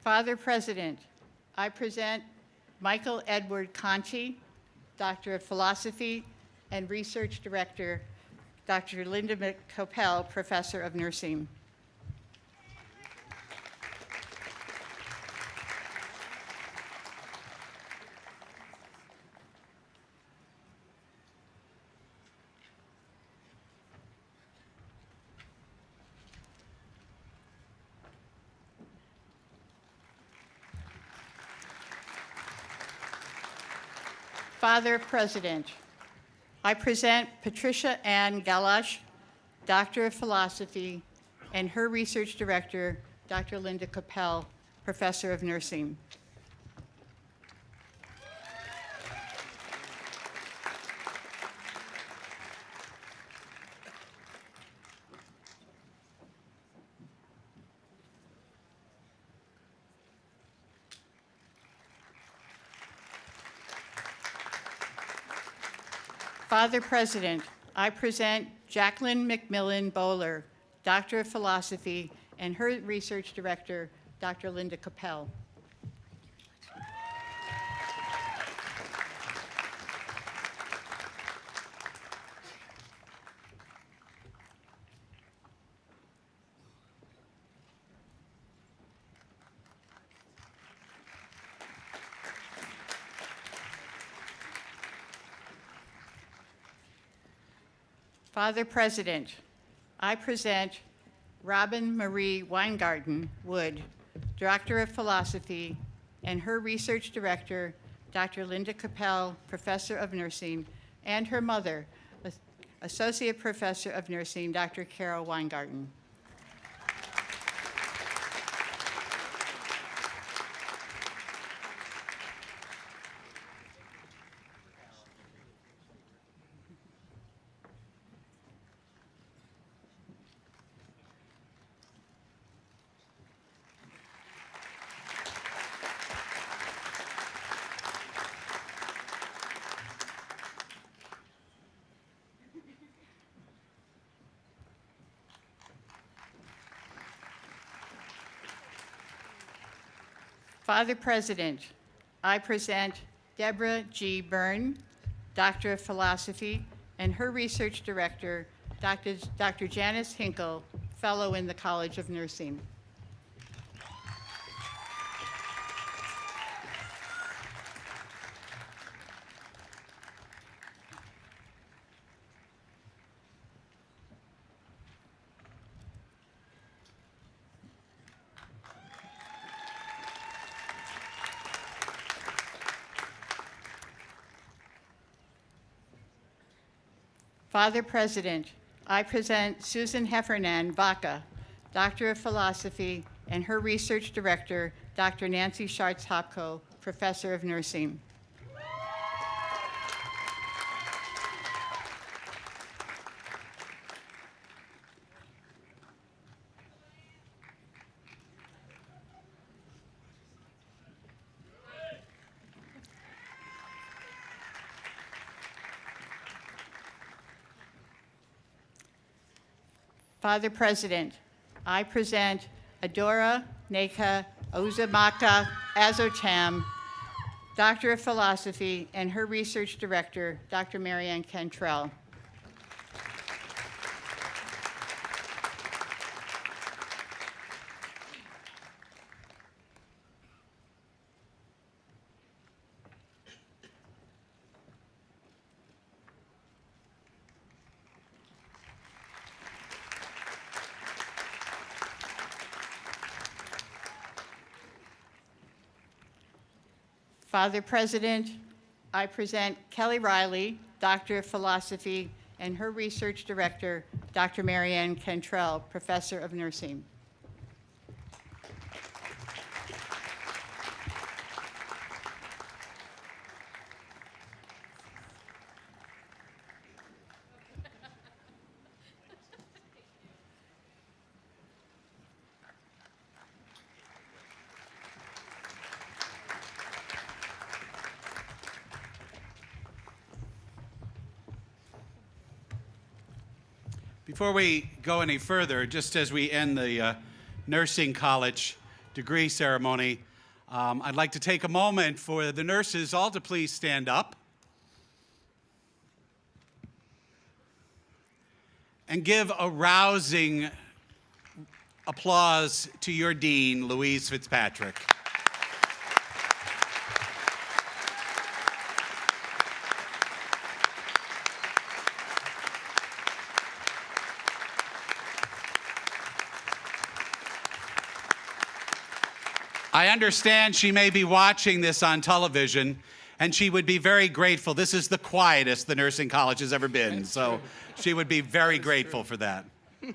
Father President, I present Michael Edward Conti, Doctor of Philosophy and Research Director, Dr. Linda Capel, Professor of Nursing. Father President, I present Patricia Ann Galash, Doctor of Philosophy, and her research director, Dr. Linda Capel, Professor of Nursing. Father President, I present Jacqueline McMillan Bowler, Doctor of Philosophy, and her research director, Dr. Linda Capel. Father President, I present Robin Marie Weingarten Wood, Doctor of Philosophy, and her research director, Dr. Linda Capel, Professor of Nursing, and her mother, Associate Professor of Nursing, Dr. Carol Weingarten. Father President, I present Deborah G. Byrne, Doctor of Philosophy, and her research director, Dr. Janice Hinkle, Fellow in the College of Nursing. Father President, I present Susan Heffernan Vaca, Doctor of Philosophy, and her research director, Dr. Nancy Schartz-Hopko, Professor of Nursing. Father President, I present Adora Neka Ozumaka Azotam, Doctor of Philosophy, and her research director, Dr. Marianne Cantrell. Father President, I present Kelly Riley, Doctor of Philosophy, and her research director, Dr. Marianne Cantrell, Professor of Nursing. Before we go any further, just as we end the nursing college degree ceremony, I'd like to take a moment for the nurses all to please stand up and give a rousing applause to your dean, Louise Fitzpatrick. I understand she may be watching this on television, and she would be very grateful. This is the quietest the nursing college has ever been, so she would be very grateful for that. You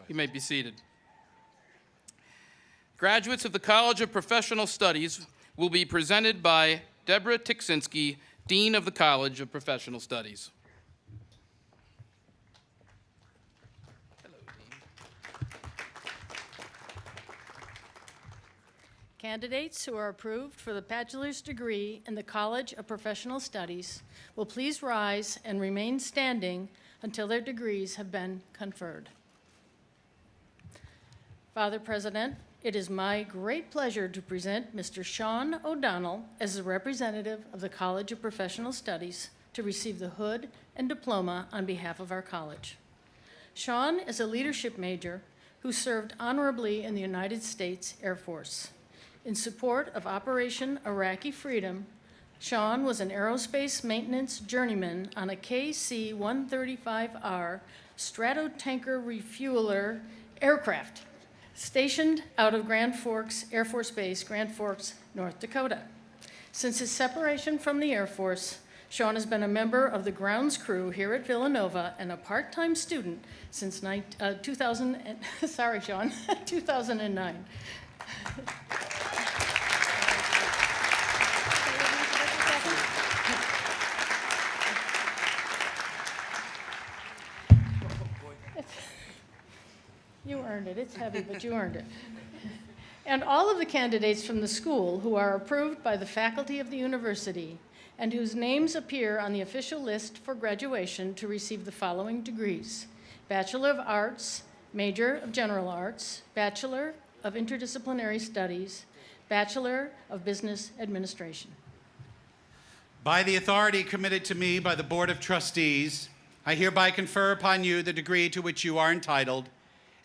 may be seated. Graduates of the College of Professional Studies will be presented by Deborah Tiksinski, Dean of the College of Professional Studies. Candidates who are approved for the bachelor's degree in the College of Professional Studies will please rise and remain standing until their degrees have been conferred. Father President, it is my great pleasure to present Mr. Sean O'Donnell as the representative of the College of Professional Studies to receive the hood and diploma on behalf of our college. Sean is a leadership major who served honorably in the United States Air Force. In support of Operation Iraqi Freedom, Sean was an aerospace maintenance journeyman on a KC-135R Stratotanker refueler aircraft stationed out of Grand Forks Air Force Base, Grand Forks, North Dakota. Since his separation from the Air Force, Sean has been a member of the grounds crew here at Villanova and a part-time student since 2009. You earned it. It's heavy, but you earned it. And all of the candidates from the school who are approved by the faculty of the university and whose names appear on the official list for graduation to receive the following degrees: Bachelor of Arts, Major of General Arts, Bachelor of Interdisciplinary Studies, Bachelor of Business Administration. By the authority committed to me by the Board of Trustees, I hereby confer upon you the degree to which you are entitled,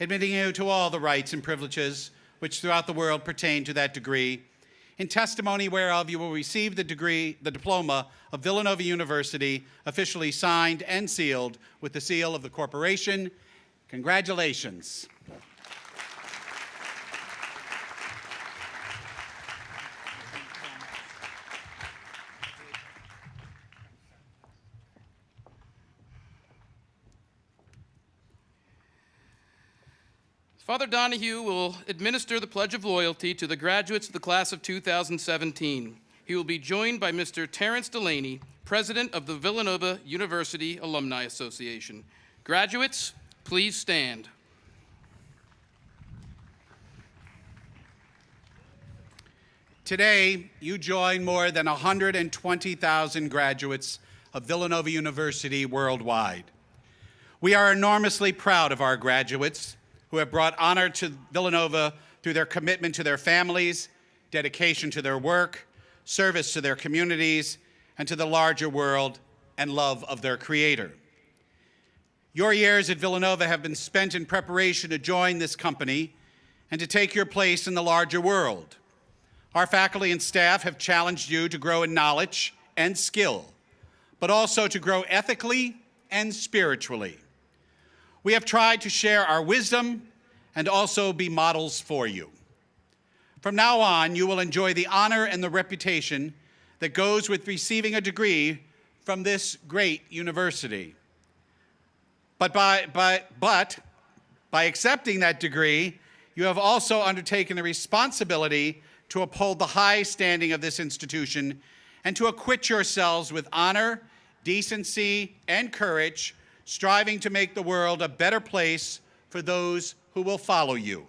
admitting you to all the rights and privileges which throughout the world pertain to that degree, in testimony whereof you will receive the diploma of Villanova University, officially signed and sealed with the seal of the corporation. Congratulations. Father Donahue will administer the Pledge of Loyalty to the graduates of the class of 2017. He will be joined by Mr. Terrence Delaney, President of the Villanova University Alumni Association. Graduates, please stand. Today, you join more than 120,000 graduates of Villanova University worldwide. We are enormously proud of our graduates who have brought honor to Villanova through their commitment to their families, dedication to their work, service to their communities, and to the larger world and love of their Creator. Your years at Villanova have been spent in preparation to join this company and to take your place in the larger world. Our faculty and staff have challenged you to grow in knowledge and skill, but also to grow ethically and spiritually. We have tried to share our wisdom and also be models for you. From now on, you will enjoy the honor and the reputation that goes with receiving a degree from this great university. But by accepting that degree, you have also undertaken the responsibility to uphold the high standing of this institution and to acquit yourselves with honor, decency, and courage, striving to make the world a better place for those who will follow you.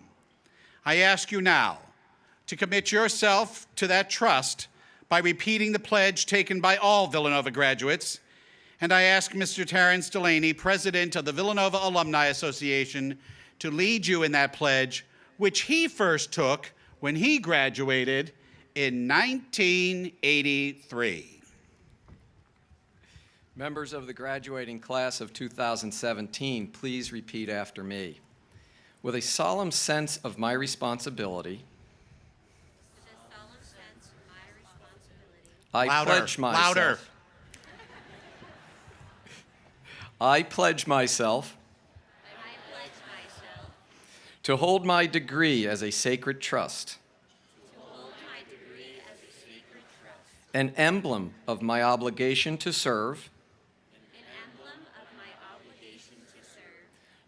I ask you now to commit yourself to that trust by repeating the pledge taken by all Villanova graduates, and I ask Mr. Terrence Delaney, President of the Villanova Alumni Association, to lead you in that pledge, which he first took when he graduated in 1983. Members of the graduating class of 2017, please repeat after me. With a solemn sense of my responsibility, I pledge myself. Louder. I pledge myself to hold my degree as a sacred trust, an emblem of my obligation to serve,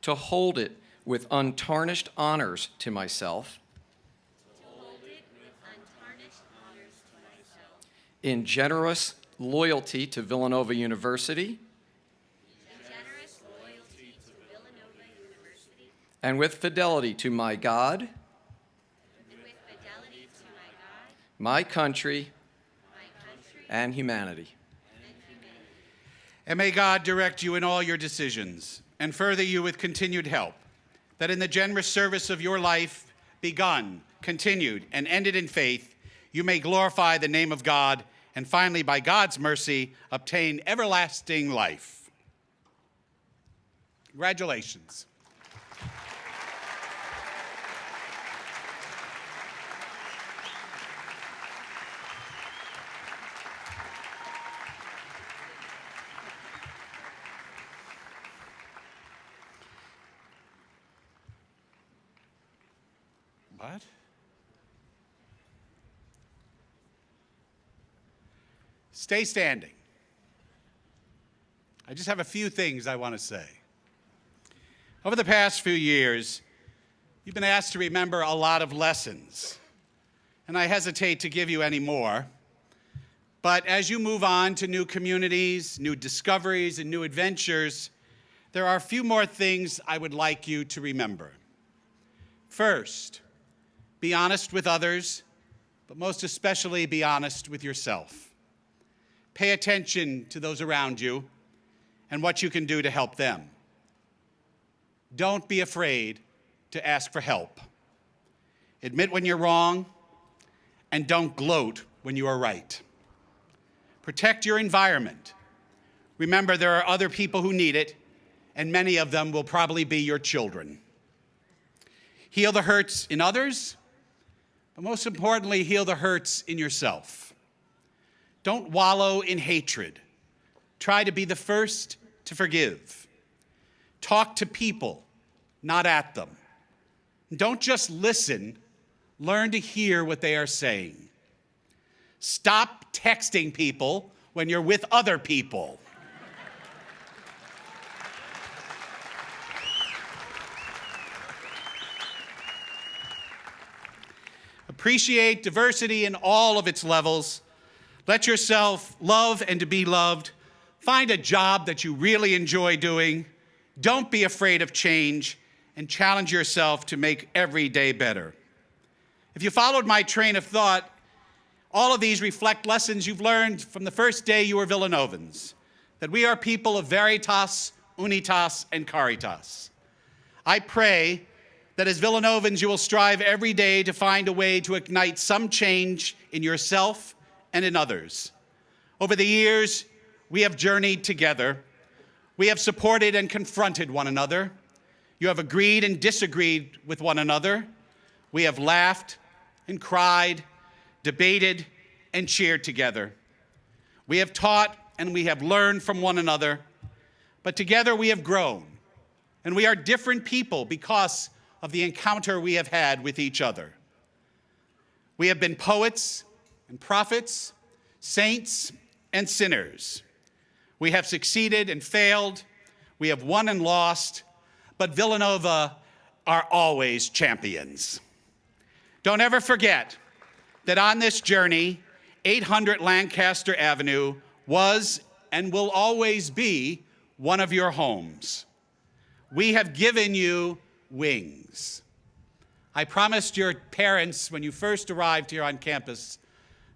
to hold it with untarnished honors to myself, in generous loyalty to Villanova University, and with fidelity to my God, my country, and humanity. And may God direct you in all your decisions and further you with continued help, that in the generous service of your life, begun, continued, and ended in faith, you may glorify the name of God and finally, by God's mercy, obtain everlasting life. Congratulations. What? Stay standing. I just have a few things I want to say. Over the past few years, you've been asked to remember a lot of lessons, and I hesitate to give you any more. But as you move on to new communities, new discoveries, and new adventures, there are a few more things I would like you to remember. First, be honest with others, but most especially be honest with yourself. Pay attention to those around you and what you can do to help them. Don't be afraid to ask for help. Admit when you're wrong, and don't gloat when you are right. Protect your environment. Remember, there are other people who need it, and many of them will probably be your children. Heal the hurts in others, but most importantly, heal the hurts in yourself. Don't wallow in hatred. Try to be the first to forgive. Talk to people, not at them. Don't just listen, learn to hear what they are saying. Stop texting people when you're with other people. Appreciate diversity in all of its levels. Let yourself love and to be loved. Find a job that you really enjoy doing. Don't be afraid of change, and challenge yourself to make every day better. If you followed my train of thought, all of these reflect lessons you've learned from the first day you were Villanovans, that we are people of veritas, unitas, and caritas. I pray that as Villanovans you will strive every day to find a way to ignite some change in yourself and in others. Over the years, we have journeyed together. We have supported and confronted one another. You have agreed and disagreed with one another. We have laughed and cried, debated and cheered together. We have taught and we have learned from one another, but together we have grown, and we are different people because of the encounter we have had with each other. We have been poets and prophets, saints and sinners. We have succeeded and failed. We have won and lost, but Villanova are always champions. Don't ever forget that on this journey, 800 Lancaster Avenue was and will always be one of your homes. We have given you wings. I promised your parents when you first arrived here on campus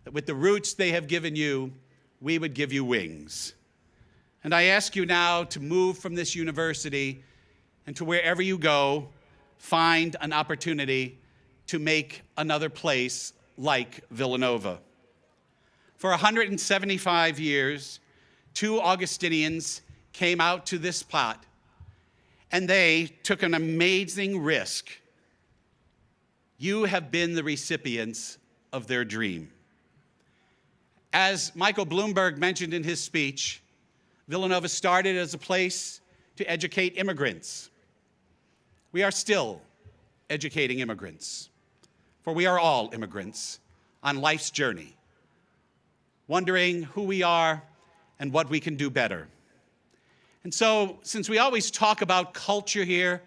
that with the roots they have given you, we would give you wings. And I ask you now to move from this university and to wherever you go, find an opportunity to make another place like Villanova. For 175 years, two Augustinians came out to this spot, and they took an amazing risk. You have been the recipients of their dream. As Michael Bloomberg mentioned in his speech, Villanova started as a place to educate immigrants. We are still educating immigrants, for we are all immigrants on life's journey, wondering who we are and what we can do better. And so, since we always talk about culture here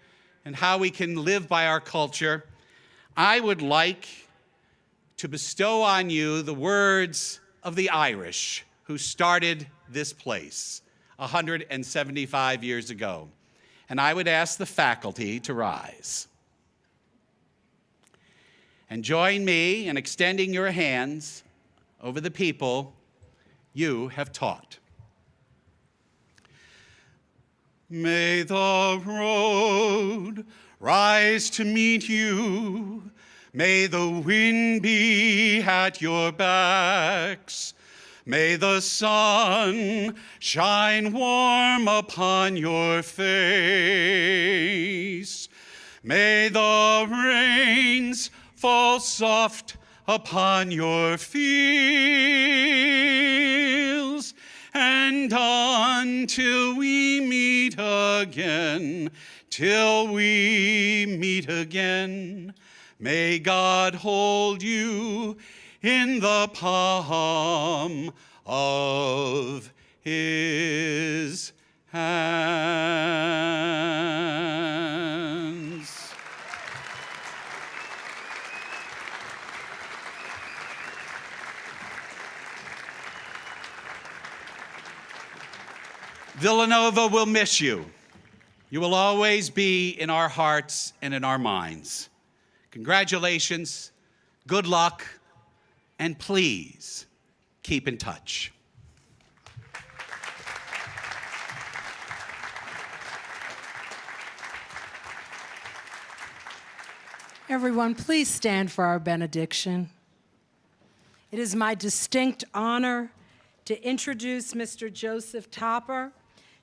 and how we can live by our culture, I would like to bestow on you the words of the Irish who started this place 175 years ago. And I would ask the faculty to rise and join me in extending your hands over the people you have taught. May the road rise to meet you. May the wind be at your backs. May the sun shine warm upon your face. May the rains fall soft upon your fields. And until we meet again, till we meet again, may God hold you in the palm of his hands. Villanova will miss you. You will always be in our hearts and in our minds. Congratulations, good luck, and please keep in touch. Everyone, please stand for our benediction. It is my distinct honor to introduce Mr. Joseph Topper,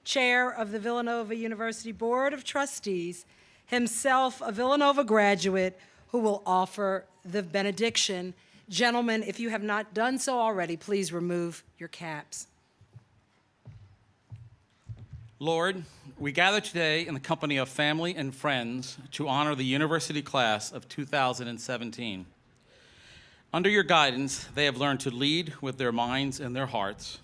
Chair of the Villanova University Board of Trustees, himself a Villanova graduate, who will offer the benediction. Gentlemen, if you have not done so already, please remove your caps. Lord, we gather today in the company of family and friends to honor the university class of 2017. Under your guidance, they have learned to lead with their minds and their hearts.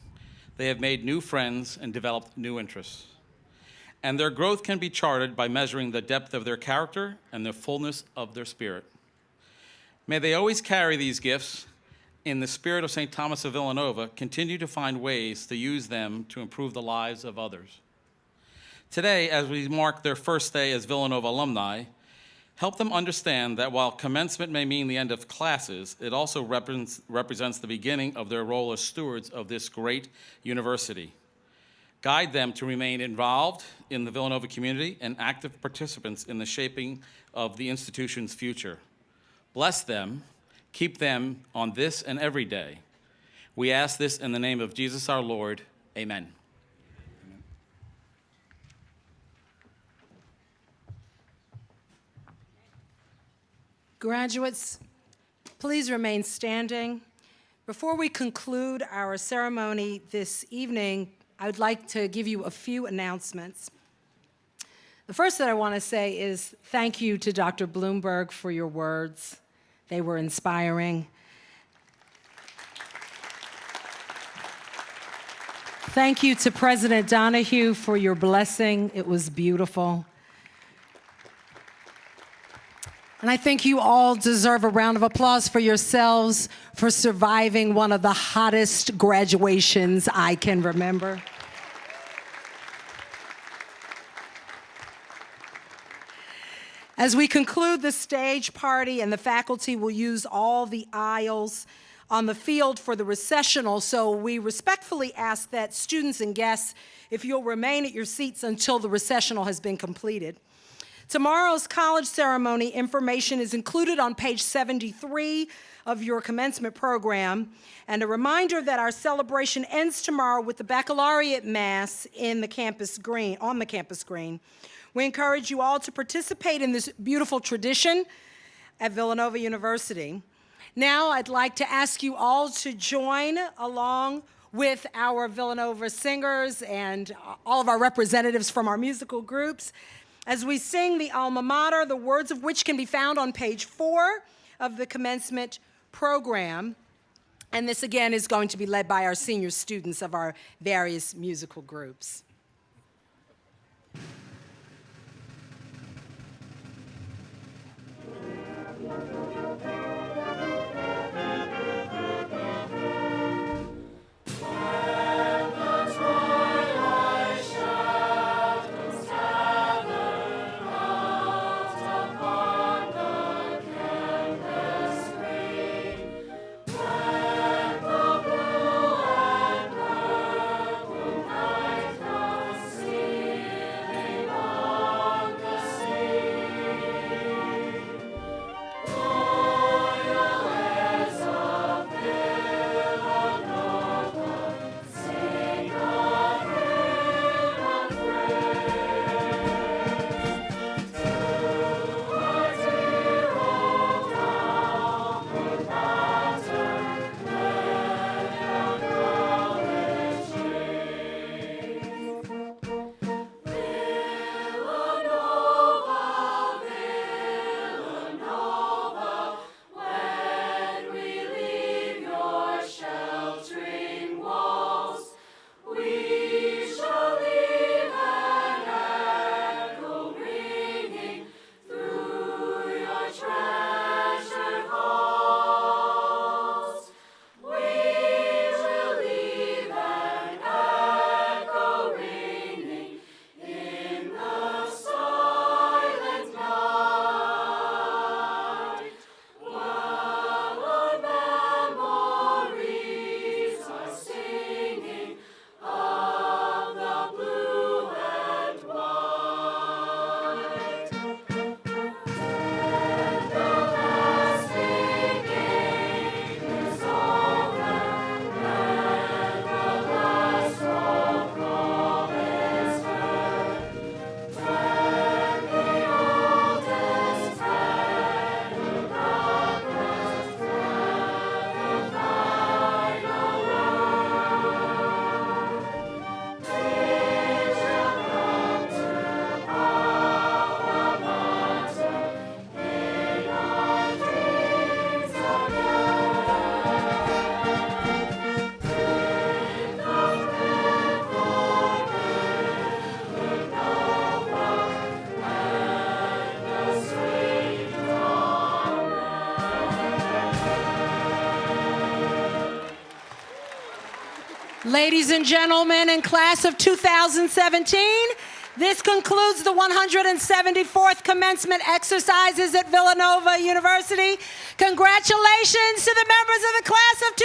They have made new friends and developed new interests. And their growth can be charted by measuring the depth of their character and the fullness of their spirit. May they always carry these gifts in the spirit of St. Thomas of Villanova, continue to find ways to use them to improve the lives of others. Today, as we mark their first day as Villanova alumni, help them understand that while commencement may mean the end of classes, it also represents the beginning of their role as stewards of this great university. Guide them to remain involved in the Villanova community and active participants in the shaping of the institution's future. Bless them, keep them on this and every day. We ask this in the name of Jesus our Lord. Amen. Graduates, please remain standing. Before we conclude our ceremony this evening, I would like to give you a few announcements. The first that I want to say is thank you to Dr. Bloomberg for your words. They were inspiring. Thank you to President Donahue for your blessing. It was beautiful. And I think you all deserve a round of applause for yourselves for surviving one of the hottest graduations I can remember. As we conclude the stage party, and the faculty will use all the aisles on the field for the recessional, so we respectfully ask that students and guests, if you'll remain at your seats until the recessional has been completed. Tomorrow's college ceremony information is included on page 73 of your commencement program, and a reminder that our celebration ends tomorrow with the baccalaureate mass on the campus green. We encourage you all to participate in this beautiful tradition at Villanova University. Now I'd like to ask you all to join along with our Villanova singers and all of our representatives from our musical groups as we sing the alma mater, the words of which can be found on page 4 of the commencement program. And this again is going to be led by our senior students of our various musical groups. Night Ladies and gentlemen, in class of 2017, this concludes the 174th commencement exercises at Villanova University. Congratulations to the members of the class of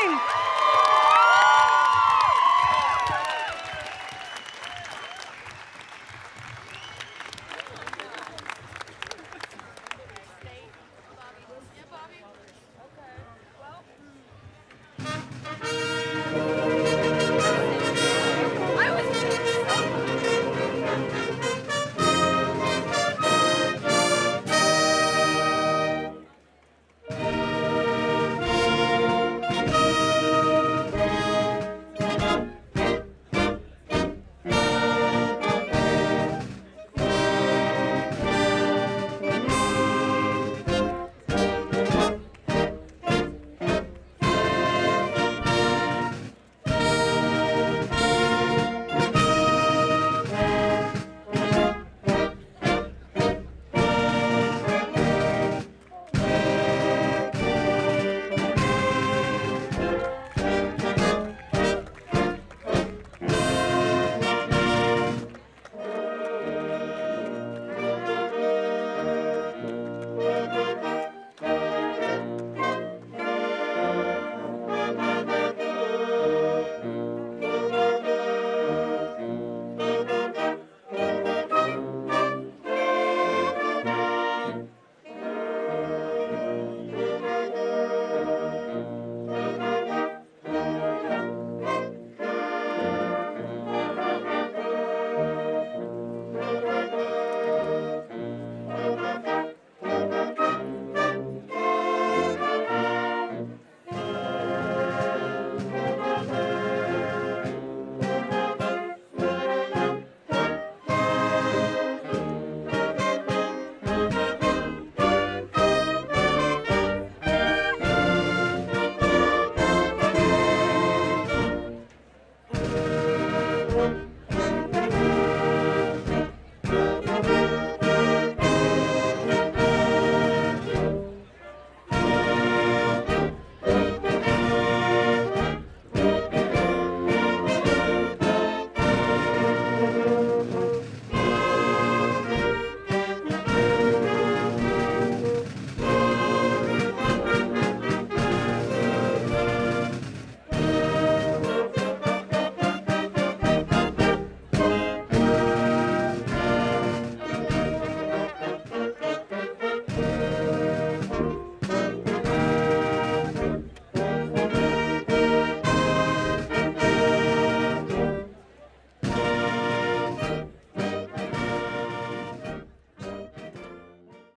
2017!